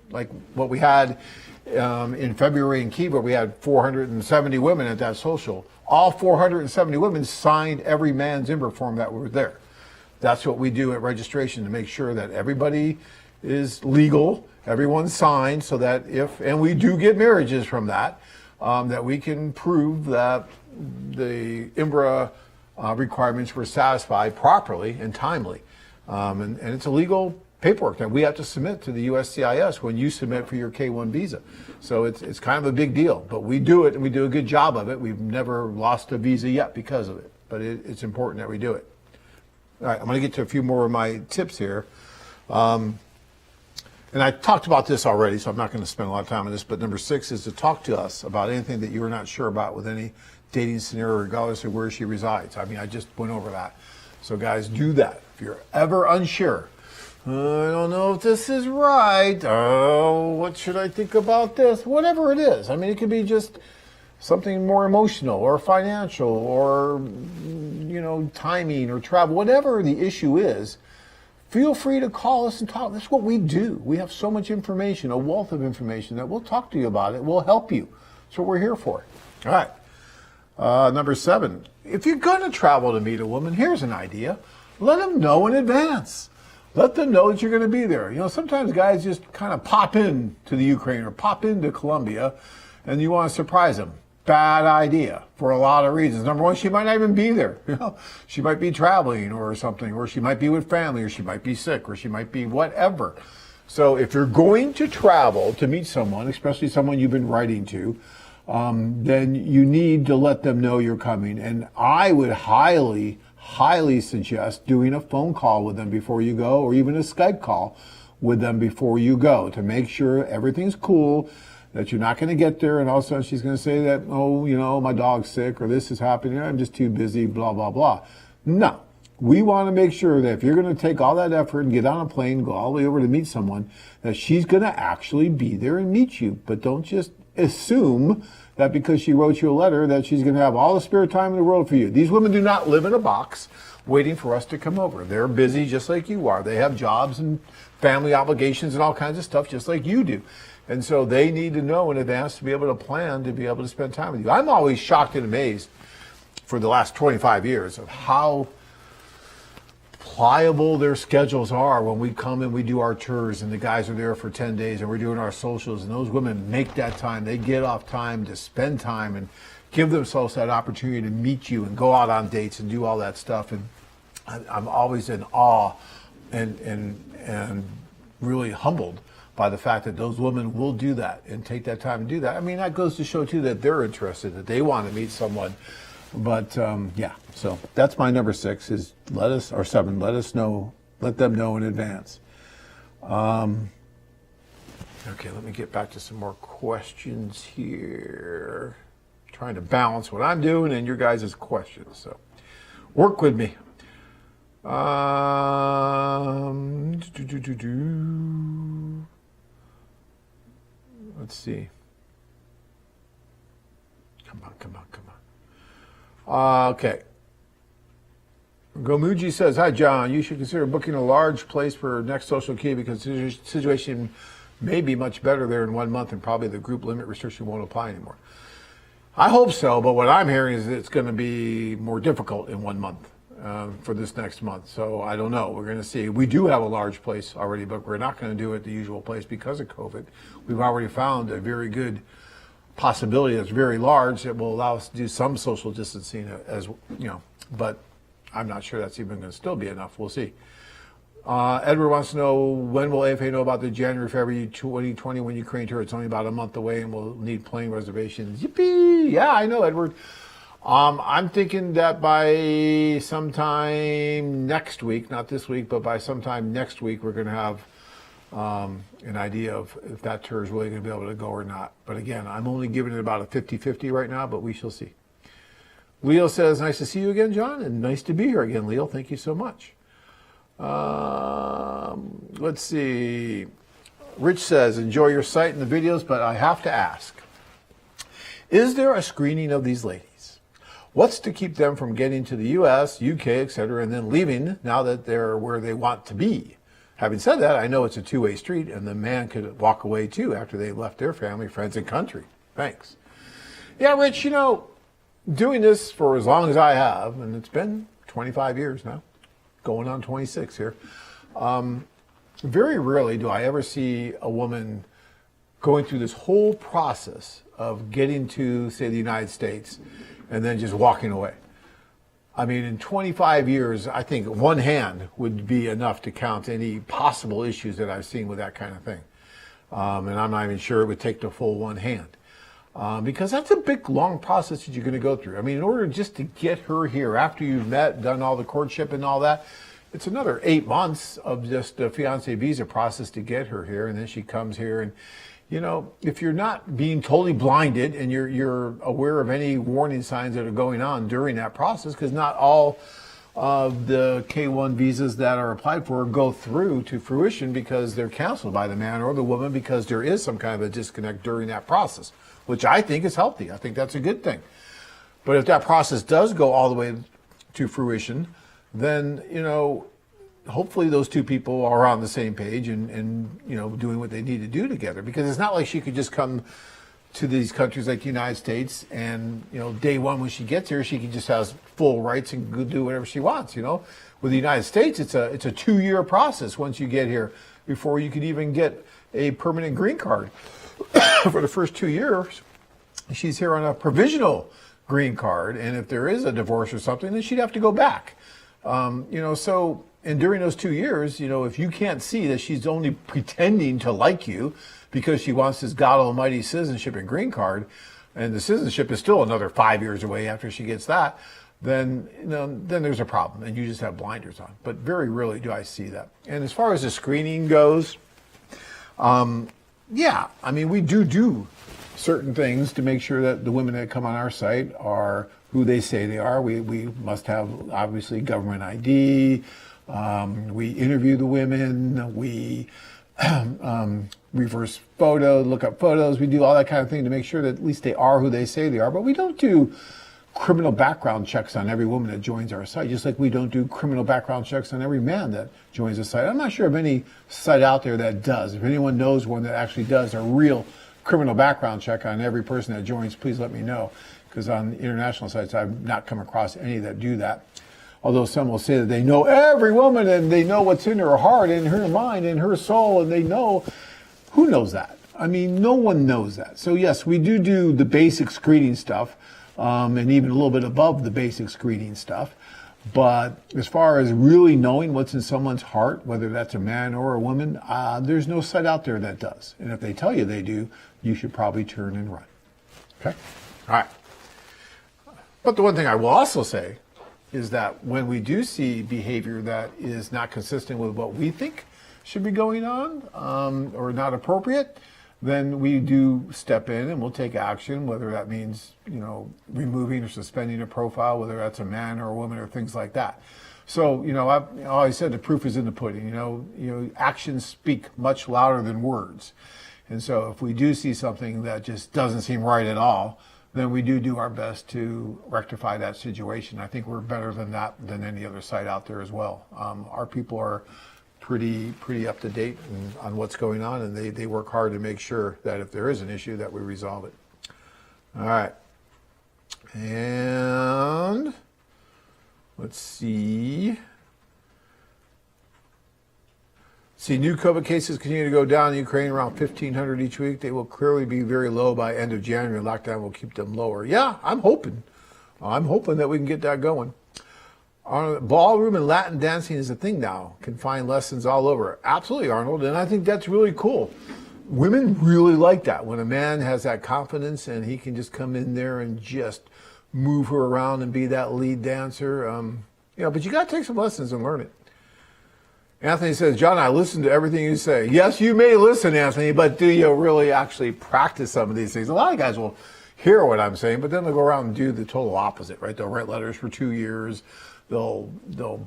like what we had in February in Kiev, where we had 470 women at that social. All 470 women signed every man's IMBRA form that was there. That's what we do at registration to make sure that everybody is legal, everyone's signed, so that and we do get marriages from that, that we can prove that the IMBRA requirements were satisfied properly and timely. And it's a legal paperwork that we have to submit to the USCIS when you submit for your K-1 visa. So it's kind of a big deal, but we do it and we do a good job of it. We've never lost a visa yet because of it, but it's important that we do it. All right, I'm going to get to a few more of my tips here. And I talked about this already, so I'm not going to spend a lot of time on this, but number 6 is to talk to us about anything that you're not sure about with any dating scenario, regardless of where she resides. I mean, I just went over that. So guys, do that. If you're ever unsure, I don't know if this is right. Oh, what should I think about this? Whatever it is. I mean, it could be just something more emotional or financial or, timing or travel, whatever the issue is. Feel free to call us and talk. That's what we do. We have so much information, a wealth of information that we'll talk to you about it. We'll help you. That's what we're here for. All right. Number 7, if you're going to travel to meet a woman, here's an idea. Let them know in advance. Let them know that you're going to be there. Sometimes guys just kind of pop in to the Ukraine or pop into Colombia and you want to surprise them. Bad idea for a lot of reasons. Number 1, she might not even be there. She might be traveling or something, or she might be with family, or she might be sick, or she might be whatever. So if you're going to travel to meet someone, especially someone you've been writing to, then you need to let them know you're coming. And I would highly suggest doing a phone call with them before you go, or even a Skype call with them before you go to make sure everything's cool, that you're not going to get there and all of a sudden she's going to say that, my dog's sick or this is happening, I'm just too busy, blah, blah, blah. No, We want to make sure that if you're going to take all that effort and get on a plane, go all the way over to meet someone, that she's going to actually be there and meet you. But don't just assume that because she wrote you a letter that she's going to have all the spare time in the world for you. These women do not live in a box waiting for us to come over. They're busy just like you are. They have jobs and family obligations and all kinds of stuff just like you do. And so they need to know in advance to be able to plan to be able to spend time with you. I'm always shocked and amazed for the last 25 years of how pliable their schedules are when we come and we do our tours and the guys are there for 10 days and we're doing our socials, and those women make that time. They get off time to spend time and give themselves that opportunity to meet you and go out on dates and do all that stuff. And I'm always in awe and really humbled by the fact that those women will do that and take that time to do that. I mean, that goes to show too that they're interested, that they want to meet someone. But yeah, so that's my number 6 is let them know in advance. Okay, let me get back to some more questions here. Trying to balance what I'm doing and your guys' questions, so work with me. Let's see. Come on. Okay. Gomuji says, hi, John. You should consider booking a large place for next social key because the situation may be much better there in 1 month and probably the group limit restriction won't apply anymore. I hope so, but what I'm hearing is it's going to be more difficult in 1 month for this next month. So I don't know. We're going to see. We do have a large place already, but we're not going to do it the usual place because of COVID. We've already found a very good possibility that's very large that will allow us to do some social distancing as you know, but I'm not sure that's even going to still be enough. We'll see. Edward wants to know, when will AFA know about the January-February 2021 Ukraine tour? It's only about a month away and we'll need plane reservations. Yippee! Yeah, I know, Edward. I'm thinking that by sometime next week, not this week, but by sometime next week, we're going to have an idea of if that tour is really going to be able to go or not. But again, I'm only giving it about a 50-50 right now, but we shall see. Leo says, nice to see you again, John, and nice to be here again, Leo. Thank you so much. Let's see. Rich says, enjoy your site and the videos, but I have to ask, is there a screening of these ladies? What's to keep them from getting to the U.S., UK, etc., and then leaving now that they're where they want to be? Having said that, I know it's a two-way street, and the man could walk away too after they left their family, friends, and country. Thanks. Yeah, Rich, you know, doing this for as long as I have, and it's been 25 years now, going on 26 here, very rarely do I ever see a woman going through this whole process of getting to, say, the United States and then just walking away. I mean, in 25 years, I think one hand would be enough to count any possible issues that I've seen with that kind of thing. And I'm not even sure it would take the full one hand. Because that's a big, long process that you're going to go through. I mean, in order just to get her here, after you've met, done all the courtship and all that, it's another 8 months of just the fiancé visa process to get her here. And then she comes here. And, you know, if you're not being totally blinded and you're aware of any warning signs that are going on during that process, because not all of the K-1 visas that are applied for go through to fruition because they're canceled by the man or the woman because there is some kind of a disconnect during that process, which I think is healthy. I think that's a good thing. But if that process does go all the way to fruition, then, you know, hopefully those two people are on the same page and you know, doing what they need to do together. Because it's not like she could just come to these countries like the United States and, you know, day one when she gets here, she can just has full rights and go do whatever she wants, you know. With the United States, it's a 2-year process once you get here before you could even get a permanent green card. For the first 2 years, she's here on a provisional green card, and if there is a divorce or something, then she'd have to go back. You know, so, and during those 2 years, you know, if you can't see that she's only pretending to like you because she wants this God Almighty citizenship and green card, and the citizenship is still another 5 years away after she gets that, then, you know, then there's a problem, and you just have blinders on. But very rarely do I see that. And as far as the screening goes, yeah, I mean, we do certain things to make sure that the women that come on our site are who they say they are. We must have, obviously, government ID. We interview the women. We reverse photos, look up photos. We do all that kind of thing to make sure that at least they are who they say they are. But we don't do criminal background checks on every woman that joins our site, just like we don't do criminal background checks on every man that joins the site. I'm not sure of any site out there that does. If anyone knows one that actually does a real criminal background check on every person that joins, please let me know. Because on international sites, I've not come across any that do that. Although some will say that they know every woman and they know what's in her heart and her mind and her soul, and they know. Who knows that? I mean, no one knows that. So yes, we do the basic screening stuff, and even a little bit above the basic screening stuff. But as far as really knowing what's in someone's heart, whether that's a man or a woman, there's no site out there that does. And if they tell you they do, you should probably turn and run. Okay? All right. But the one thing I will also say is that when we do see behavior that is not consistent with what we think should be going on, or not appropriate, then we do step in and we'll take action, whether that means, removing or suspending a profile, whether that's a man or a woman or things like that. So, I've always said the proof is in the pudding. Actions speak much louder than words. And so if we do see something that just doesn't seem right at all, then we do our best to rectify that situation. I think we're better than that than any other site out there as well. Our people are pretty up to date on what's going on, and they work hard to make sure that if there is an issue that we resolve it. All right. And let's see. New COVID cases continue to go down in Ukraine, around 1,500 each week. They will clearly be very low by end of January. Lockdown will keep them lower. Yeah, I'm hoping. I'm hoping that we can get that going. Ballroom and Latin dancing is a thing now. Can find lessons all over. Absolutely, Arnold, and I think that's really cool. Women really like that. When a man has that confidence and he can just come in there and just move her around and be that lead dancer. But you got to take some lessons and learn it. Anthony says, John, I listen to everything you say. Yes, you may listen, Anthony, but do you really actually practice some of these things? A lot of guys will hear what I'm saying, but then they'll go around and do the total opposite, right? They'll write letters for 2 years. They'll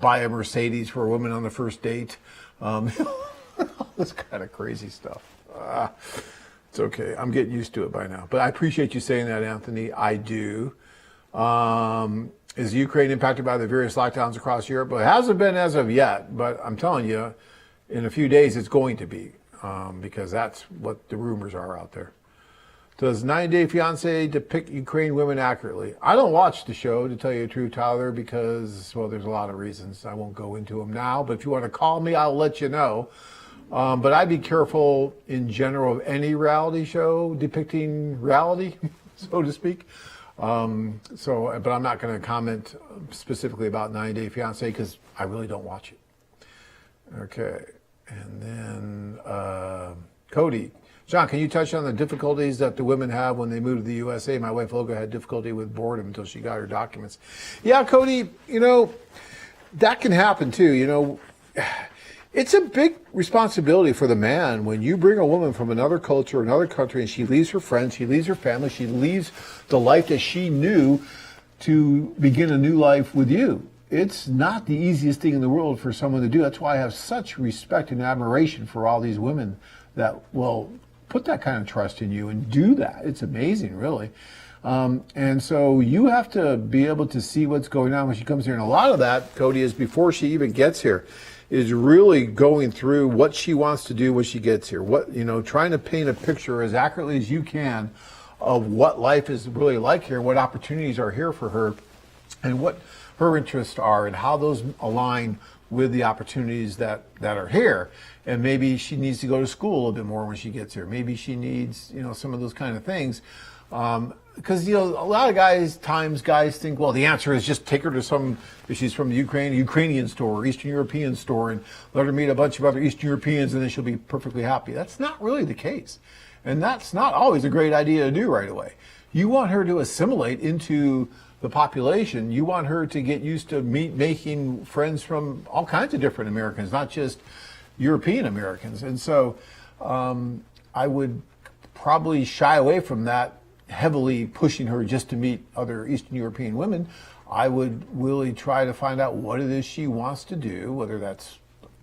buy a Mercedes for a woman on the first date. All this kind of crazy stuff. It's okay. I'm getting used to it by now. But I appreciate you saying that, Anthony. I do. Is Ukraine impacted by the various lockdowns across Europe? Well, it hasn't been as of yet, but I'm telling you, in a few days it's going to be, because that's what the rumors are out there. Does 90 Day Fiance depict Ukraine women accurately? I don't watch the show, to tell you the truth, Tyler, because, well, there's a lot of reasons. I won't go into them now, but if you want to call me, I'll let you know. But I'd be careful in general of any reality show depicting reality, so to speak. But I'm not going to comment specifically about 90 Day Fiance because I really don't watch it. Okay. And then Cody. John, can you touch on the difficulties that the women have when they move to the USA? My wife Olga had difficulty with boredom until she got her documents. Yeah, Cody, that can happen too. It's a big responsibility for the man when you bring a woman from another culture, another country, and she leaves her friends, she leaves her family, she leaves the life that she knew to begin a new life with you. It's not the easiest thing in the world for someone to do. That's why I have such respect and admiration for all these women that will put that kind of trust in you and do that. It's amazing, really. And so you have to be able to see what's going on when she comes here. And a lot of that, Cody, is before she even gets here, is really going through what she wants to do when she gets here. Trying to paint a picture as accurately as you can of what life is really like here, what opportunities are here for her, and what her interests are, and how those align with the opportunities that are here. And maybe she needs to go to school a little bit more when she gets here. Maybe she needs, some of those kind of things. Because, a lot of guys think, well, the answer is just take her to if she's from the Ukrainian store or Eastern European store, and let her meet a bunch of other Eastern Europeans, and then she'll be perfectly happy. That's not really the case. And that's not always a great idea to do right away. You want her to assimilate into the population. You want her to get used to making friends from all kinds of different Americans, not just European Americans. And so I would probably shy away from that heavily pushing her just to meet other Eastern European women. I would really try to find out what it is she wants to do, whether that's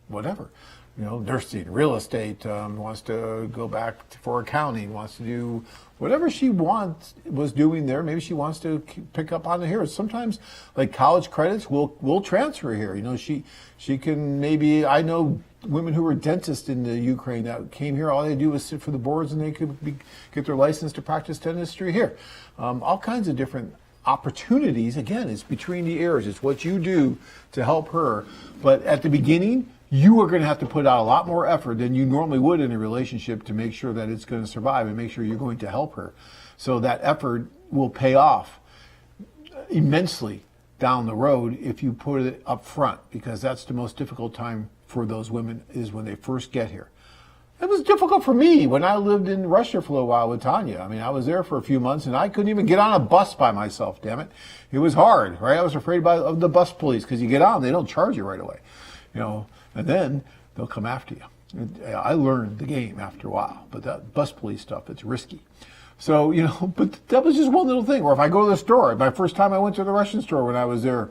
whatever, nursing, real estate, wants to go back for accounting, wants to do whatever she was doing there. Maybe she wants to pick up on it here. Sometimes, like college credits, will transfer here. She can maybe. I know women who were dentists in the Ukraine that came here. All they do was sit for the boards, and they could get their license to practice dentistry here. All kinds of different opportunities. Again, it's between the ears. It's what you do to help her. But at the beginning, you are going to have to put out a lot more effort than you normally would in a relationship to make sure that it's going to survive and make sure you're going to help her. So that effort will pay off immensely down the road if you put it up front, because that's the most difficult time for those women, is when they first get here. It was difficult for me when I lived in Russia for a while with Tanya. I mean, I was there for a few months and I couldn't even get on a bus by myself, damn it. It was hard, right? I was afraid of the bus police, because you get on, they don't charge you right away, and then they'll come after you. I learned the game after a while, but that bus police stuff, it's risky. So, but that was just one little thing. Or if I go to the store, my first time I went to the Russian store when I was there,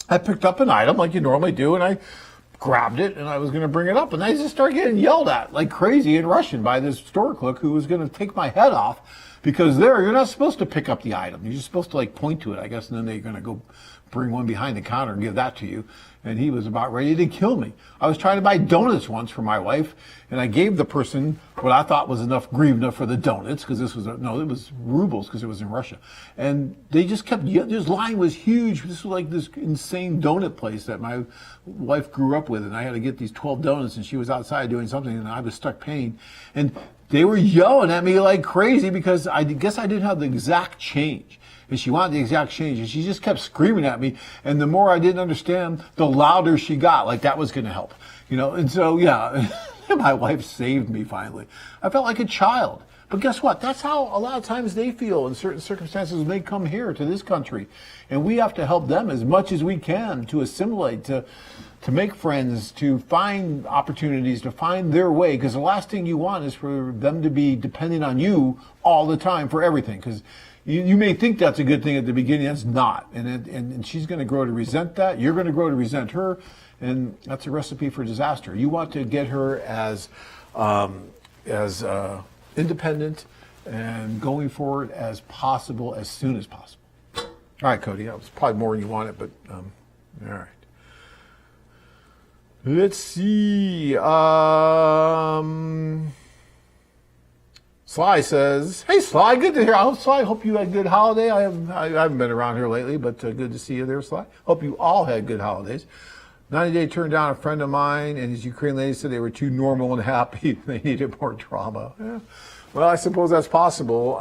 I picked up an item like you normally do, and I grabbed it and I was going to bring it up, and I just started getting yelled at like crazy in Russian by this store clerk who was going to take my head off, because you're not supposed to pick up the item. You're just supposed to point to it, I guess, and then they're going to go bring one behind the counter and give that to you. And he was about ready to kill me. I was trying to buy donuts once for my wife, and I gave the person what I thought was enough hryvnia for the donuts, because it was rubles, because it was in Russia. And they just kept, this line was huge. This was like this insane donut place that my wife grew up with, and I had to get these 12 donuts, and she was outside doing something, and I was stuck paying. And they were yelling at me like crazy, because I guess I didn't have the exact change. And she wanted the exact change, and she just kept screaming at me. And the more I didn't understand, the louder she got, like that was going to help, And so, yeah, my wife saved me finally. I felt like a child. But guess what? That's how a lot of times they feel in certain circumstances when they come here to this country. And we have to help them as much as we can to assimilate, to make friends, to find opportunities, to find their way. Because the last thing you want is for them to be dependent on you all the time for everything. Because you may think that's a good thing at the beginning. That's not. And she's going to grow to resent that. You're going to grow to resent her. And that's a recipe for disaster. You want to get her as independent and going forward as possible, as soon as possible. All right, Cody. That was probably more than you wanted, but all right. Let's see. Sly says, "Hey Sly, good to hear. Sly, hope you had a good holiday. I haven't been around here lately, but good to see you there, Sly. Hope you all had good holidays. 90-day turned down a friend of mine, and his Ukrainian lady said they were too normal and happy. They needed more drama. Yeah. Well, I suppose that's possible.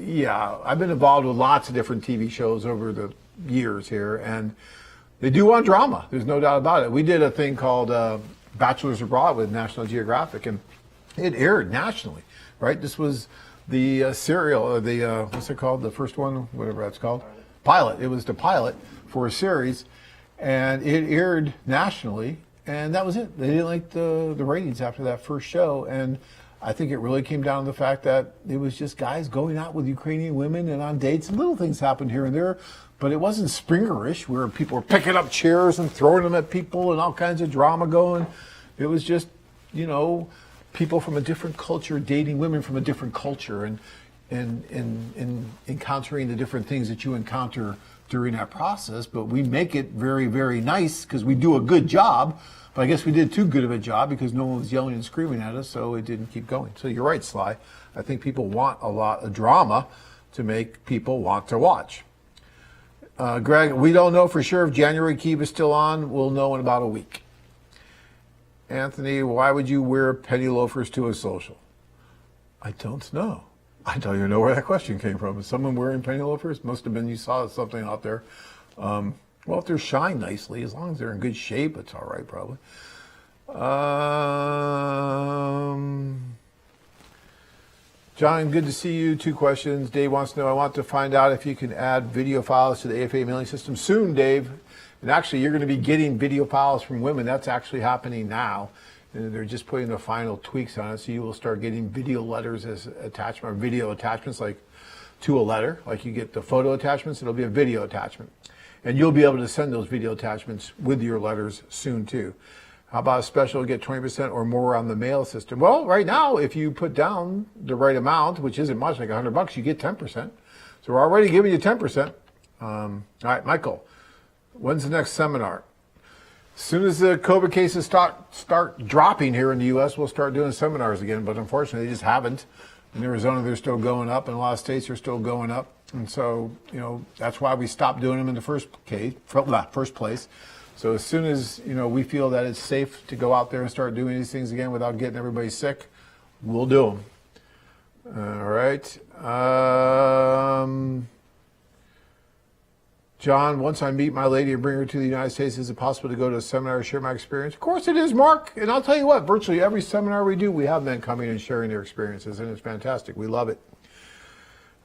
Yeah, I've been involved with lots of different TV shows over the years here, and they do want drama. There's no doubt about it. We did a thing called Bachelors Abroad with National Geographic, and it aired nationally, right? This was the serial, or the, what's it called? The first one, whatever that's called. Pilot. It was the pilot for a series, and it aired nationally, and that was it. They didn't like the ratings after that first show, and I think it really came down to the fact that it was just guys going out with Ukrainian women and on dates, and little things happened here and there, but it wasn't Springerish where people were picking up chairs and throwing them at people and all kinds of drama going. It was just, people from a different culture dating women from a different culture, and encountering the different things that you encounter during that process. But we make it very, very nice because we do a good job. But I guess we did too good of a job because no one was yelling and screaming at us, so it didn't keep going. So you're right, Sly. I think people want a lot of drama to make people want to watch. Greg, we don't know for sure if January Keep is still on. We'll know in about a week. Anthony, why would you wear penny loafers to a social? I don't know. I don't even know where that question came from. Is someone wearing penny loafers? Must have been you saw something out there. Well, if they're shined nicely, as long as they're in good shape, it's all right, probably. John, good to see you. 2 questions. Dave wants to know, I want to find out if you can add video files to the AFA mailing system soon, Dave. And actually, you're going to be getting video files from women. That's actually happening now. and they're just putting the final tweaks on it. So you will start getting video letters as attachment, or video attachments, like to a letter. Like you get the photo attachments, it'll be a video attachment. And you'll be able to send those video attachments with your letters soon too. How about a special, get 20% or more on the mail system? Well, right now, if you put down the right amount, which isn't much, like $100, you get 10%. So we're already giving you 10%. All right, Michael, when's the next seminar? As soon as the COVID cases start dropping here in the U.S., we'll start doing seminars again. But unfortunately, they just haven't. In Arizona, they're still going up, and a lot of states are still going up. And so, that's why we stopped doing them in the first place. So as soon as, we feel that it's safe to go out there and start doing these things again without getting everybody sick, we'll do them. All right. John, once I meet my lady and bring her to the United States, is it possible to go to a seminar or share my experience? Of course it is, Mark. And I'll tell you what, virtually every seminar we do, we have men coming and sharing their experiences, and it's fantastic. We love it.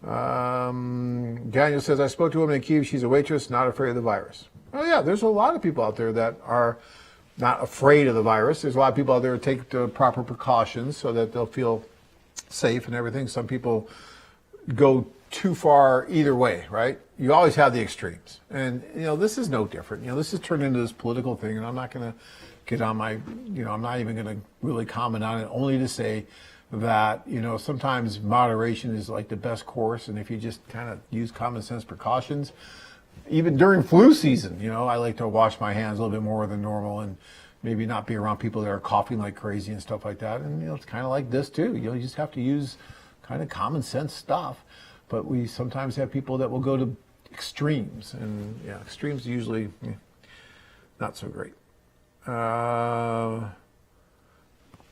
Daniel says, I spoke to a woman in Kyiv. She's a waitress, not afraid of the virus. Oh, yeah, there's a lot of people out there that are not afraid of the virus. There's a lot of people out there that take the proper precautions so that they'll feel safe and everything. Some people go too far either way, right? You always have the extremes. And, this is no different. This has turned into this political thing, and I'm not going to get on my, I'm not even going to really comment on it, only to say that, sometimes moderation is like the best course. And if you just kind of use common sense precautions, even during flu season, I like to wash my hands a little bit more than normal and maybe not be around people that are coughing like crazy and stuff like that. And, it's kind of like this too. You just have to use kind of common sense stuff. But we sometimes have people that will go to extremes. And, extremes are usually not so great.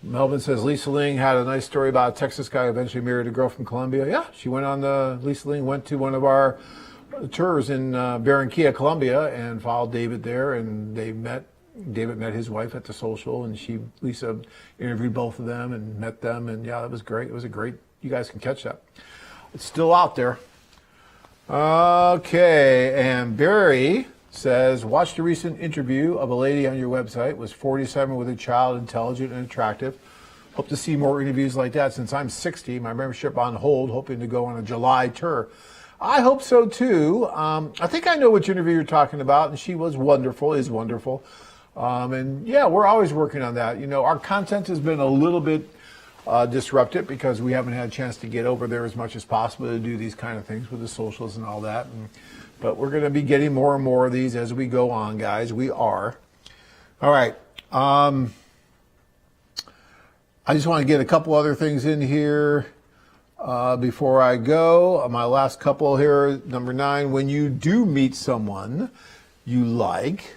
Melvin says, Lisa Ling had a nice story about a Texas guy who eventually married a girl from Colombia. Yeah, she went on Lisa Ling went to one of our tours in Barranquilla, Colombia, and followed David there, and David met his wife at the social, and Lisa interviewed both of them and met them, and yeah, that was great. It was you guys can catch that. It's still out there. Okay, and Barry says, watched a recent interview of a lady on your website, was 47 with a child, intelligent and attractive. Hope to see more interviews like that. Since I'm 60, my membership on hold, hoping to go on a July tour. I hope so too. I think I know which interview you're talking about, and she was wonderful, is wonderful. And yeah, we're always working on that. Our content has been a little bit disrupted because we haven't had a chance to get over there as much as possible to do these kind of things with the socials and all that. But we're going to be getting more and more of these as we go on, guys. We are. All right. I just want to get a couple other things in here before I go. My last couple here, number 9, when you do meet someone you like,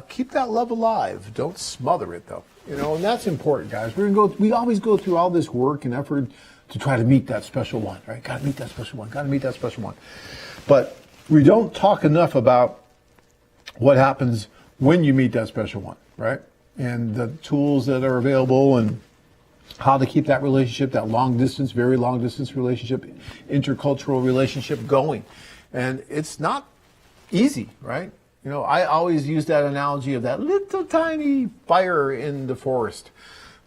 keep that love alive. Don't smother it, though. And that's important, guys. We always go through all this work and effort to try to meet that special one, right? Got to meet that special one. Got to meet that special one. But we don't talk enough about what happens when you meet that special one, right? And the tools that are available and how to keep that relationship, that long distance, very long distance relationship, intercultural relationship going. And it's not easy, right? I always use that analogy of that little tiny fire in the forest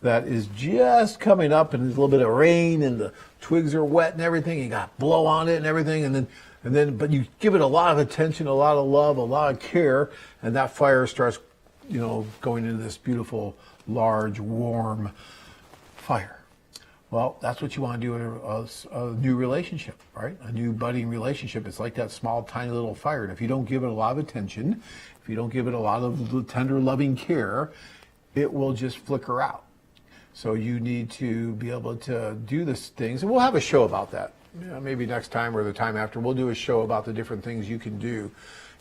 that is just coming up, and there's a little bit of rain and the twigs are wet and everything. You got to blow on it and everything. And then, but you give it a lot of attention, a lot of love, a lot of care, and that fire starts, going into this beautiful, large, warm fire. Well, that's what you want to do in a new relationship, right? A new budding relationship. It's like that small, tiny little fire. And if you don't give it a lot of attention, if you don't give it a lot of tender, loving care, it will just flicker out. So you need to be able to do these things. And we'll have a show about that. Maybe next time or the time after, we'll do a show about the different things you can do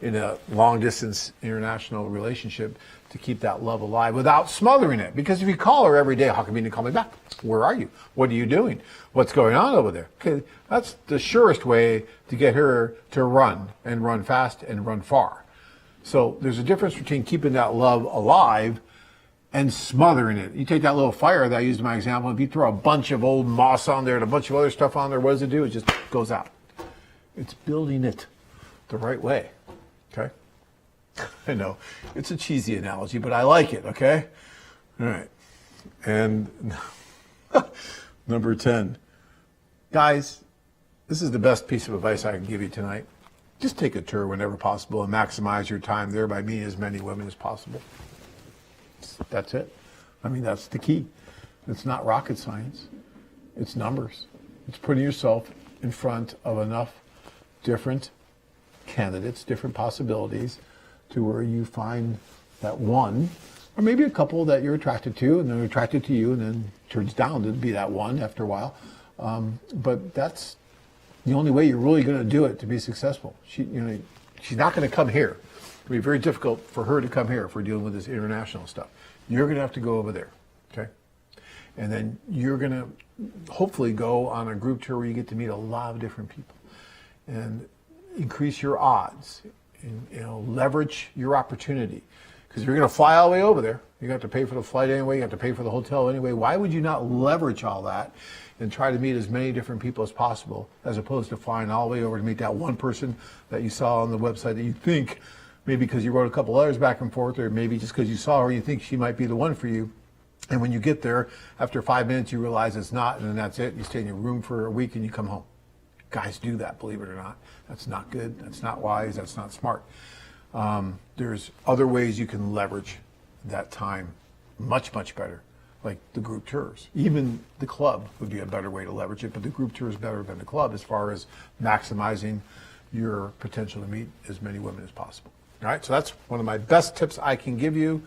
in a long-distance international relationship to keep that love alive without smothering it. Because if you call her every day, how come you didn't call me back? Where are you? What are you doing? What's going on over there? Okay, that's the surest way to get her to run, and run fast and run far. So there's a difference between keeping that love alive and smothering it. You take that little fire that I used in my example, if you throw a bunch of old moss on there and a bunch of other stuff on there, what does it do? It just goes out. It's building it the right way. Okay? I know, it's a cheesy analogy, but I like it, okay? All right. And number 10, guys, this is the best piece of advice I can give you tonight. Just take a tour whenever possible and maximize your time there by meeting as many women as possible. That's it. I mean, that's the key. It's not rocket science. It's numbers. It's putting yourself in front of enough different candidates, different possibilities, to where you find that one, or maybe a couple that you're attracted to, and they're attracted to you, and then turns down to be that one after a while. But that's the only way you're really going to do it to be successful. She's not going to come here. It'll be very difficult for her to come here if we're dealing with this international stuff. You're going to have to go over there, okay? And then you're going to hopefully go on a group tour where you get to meet a lot of different people and increase your odds, and, leverage your opportunity. Because you're going to fly all the way over there. You have to pay for the flight anyway. You have to pay for the hotel anyway. Why would you not leverage all that and try to meet as many different people as possible, as opposed to flying all the way over to meet that one person that you saw on the website that you think, maybe because you wrote a couple letters back and forth, or maybe just because you saw her, you think she might be the one for you. And when you get there, after 5 minutes, you realize it's not, and then that's it. You stay in your room for a week and you come home. Guys do that, believe it or not. That's not good. That's not wise. That's not smart. There's other ways you can leverage that time much, much better, like the group tours. Even the club would be a better way to leverage it, but the group tour is better than the club as far as maximizing your potential to meet as many women as possible. All right, so that's one of my best tips I can give you.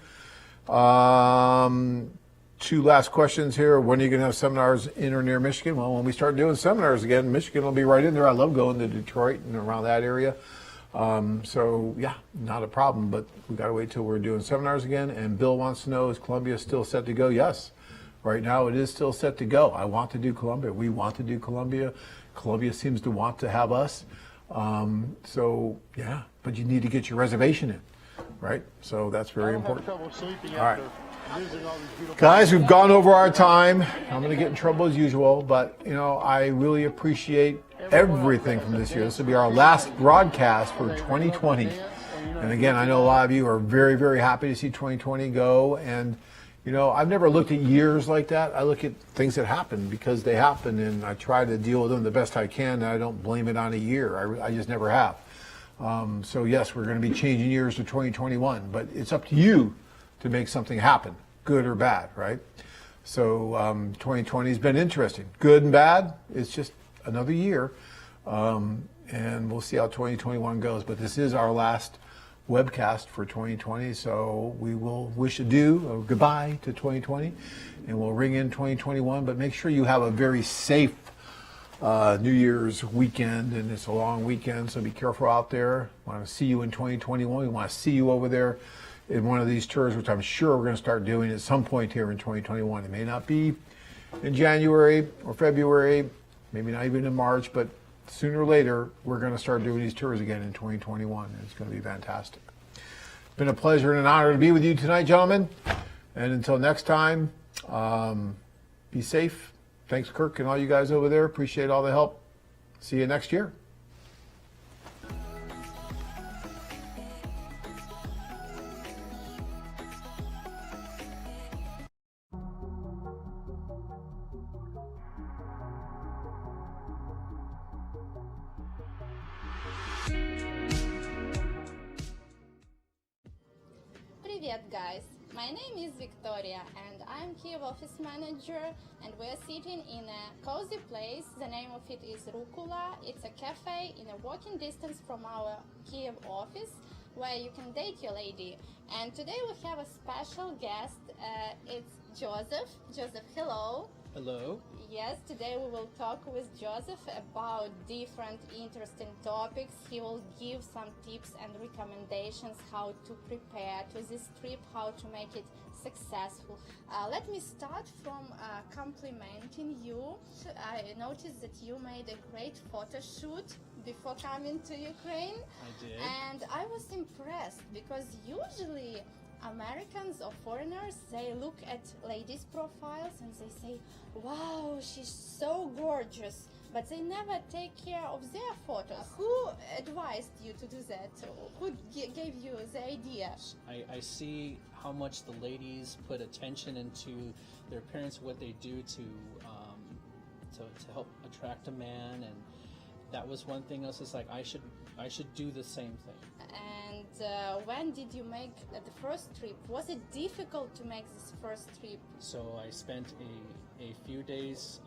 2 last questions here. When are you going to have seminars in or near Michigan? Well, when we start doing seminars again, Michigan will be right in there. I love going to Detroit and around that area. So yeah, not a problem, but we got to wait till we're doing seminars again. And Bill wants to know, is Columbia still set to go? Yes, right now it is still set to go. I want to do Columbia. We want to do Columbia. Columbia seems to want to have us. So yeah, but you need to get your reservation in, right? So that's very important. All right. Guys, we've gone over our time. I'm going to get in trouble as usual, but I really appreciate everything from this year. This will be our last broadcast for 2020. And again, I know a lot of you are very, very happy to see 2020 go. And I've never looked at years like that. I look at things that happen because they happen, and I try to deal with them the best I can. And I don't blame it on a year. I just never have. So yes, we're going to be changing years to 2021, but it's up to you to make something happen, good or bad, right? So 2020 has been interesting, good and bad. It's just another year, and we'll see how 2021 goes. But this is our last webcast for 2020, so we will wish adieu or goodbye to 2020, and we'll ring in 2021. But make sure you have a very safe New Year's weekend, and it's a long weekend, so be careful out there. We want to see you in 2021. We want to see you over there in one of these tours, which I'm sure we're going to start doing at some point here in 2021. It may not be in January or February, maybe not even in March, but sooner or later, we're going to start doing these tours again in 2021. And it's going to be fantastic. It's been a pleasure and an honor to be with you tonight, gentlemen. And until next time, be safe. Thanks, Kirk, and all you guys over there. Appreciate all the help. See you next year. Привет, guys! My name is Victoria and I'm Kiev office manager, and we're sitting in a cozy place. The name of it is Rukula. It's a cafe in a walking distance from our Kiev office where you can date your lady. And today we have a special guest. It's Joseph. Joseph, hello. Hello. Yes, today we will talk with Joseph about different interesting topics. He will give some tips and recommendations how to prepare to this trip, how to make it successful. Let me start from complimenting you. I noticed that you made a great photo shoot before coming to Ukraine. I did. And I was impressed because usually Americans or foreigners, they look at ladies' profiles and they say, wow, she's so gorgeous. But they never take care of their photos. Who advised you to do that? Who gave you the idea? I see how much the ladies put attention into their appearance, what they do to help attract a man, and that was one thing. I was just like, I should do the same thing. And when did you make the first trip? Was it difficult to make this first trip? So I spent a few days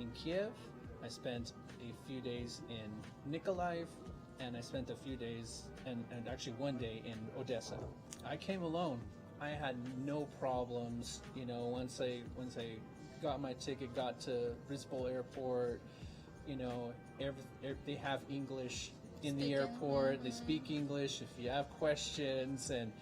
in Kiev. I spent a few days in Nikolaev, and I spent a few days, and actually one day in Odessa. I came alone. I had no problems, you know, once I got my ticket, got to Brisbane Airport, you know, they have English in the airport, they speak English if you have questions, and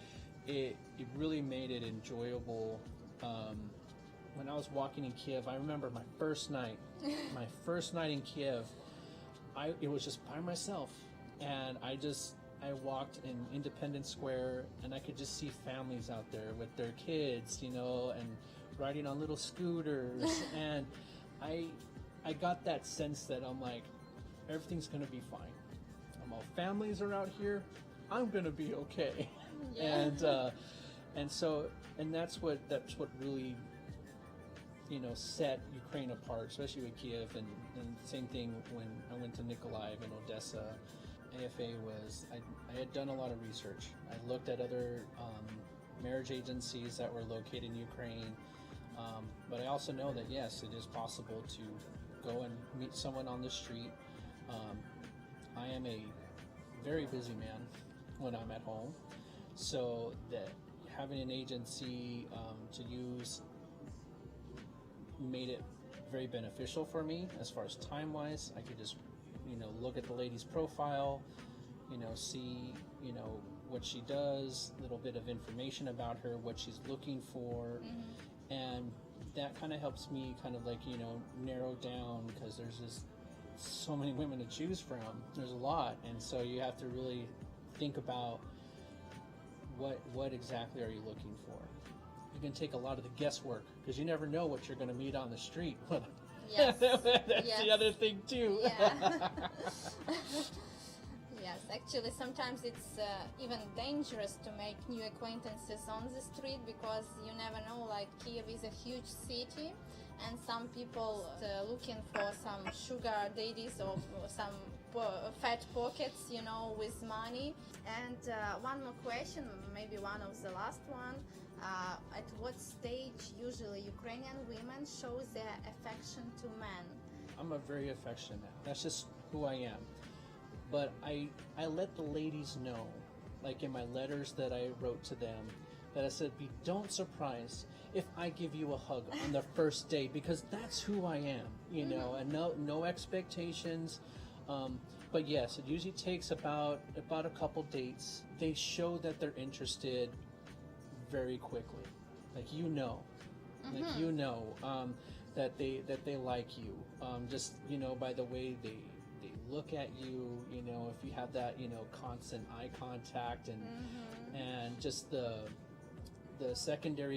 it really made it enjoyable. When I was walking in Kiev, I remember my first night in Kiev, it was just by myself, and I walked in Independence Square, and I could just see families out there with their kids, you know, and riding on little scooters, and I got that sense that I'm like, everything's gonna be fine. All families are out here, I'm gonna be okay. Yeah. And that's what really, you know, set Ukraine apart, especially with Kiev, and same thing when I went to Nikolaev and Odessa. AFA I had done a lot of research. I looked at other marriage agencies that were located in Ukraine, but I also know that yes, it is possible to go and meet someone on the street. I am a very busy man when I'm at home, so that having an agency to use made it very beneficial for me as far as time-wise. I could just, you know, look at the lady's profile, you know, see, you know, what she does, a little bit of information about her, what she's looking for, and that kind of helps me kind of like, you know, narrow down, because there's just so many women to choose from. There's a lot, and so you have to really think about what exactly are you looking for. You can take a lot of the guesswork, because you never know what you're going to meet on the street. Yes. That's the other thing too. Yeah. Yes, actually sometimes it's even dangerous to make new acquaintances on the street, because you never know, like Kiev is a huge city, and some people looking for some sugar daddies or some fat pockets, you know, with money. And one more question, maybe one of the last one. At what stage usually Ukrainian women show their affection to men? I'm a very affectionate. That's just who I am. But I let the ladies know, like in my letters that I wrote to them, that I said, don't surprise if I give you a hug on the first date, because that's who I am, you know, and no expectations. But yes, it usually takes about a couple dates. They show that they're interested very quickly, like you know, that they like you, just, you know, by the way they look at you, you know, if you have that, you know, constant eye contact, and just the secondary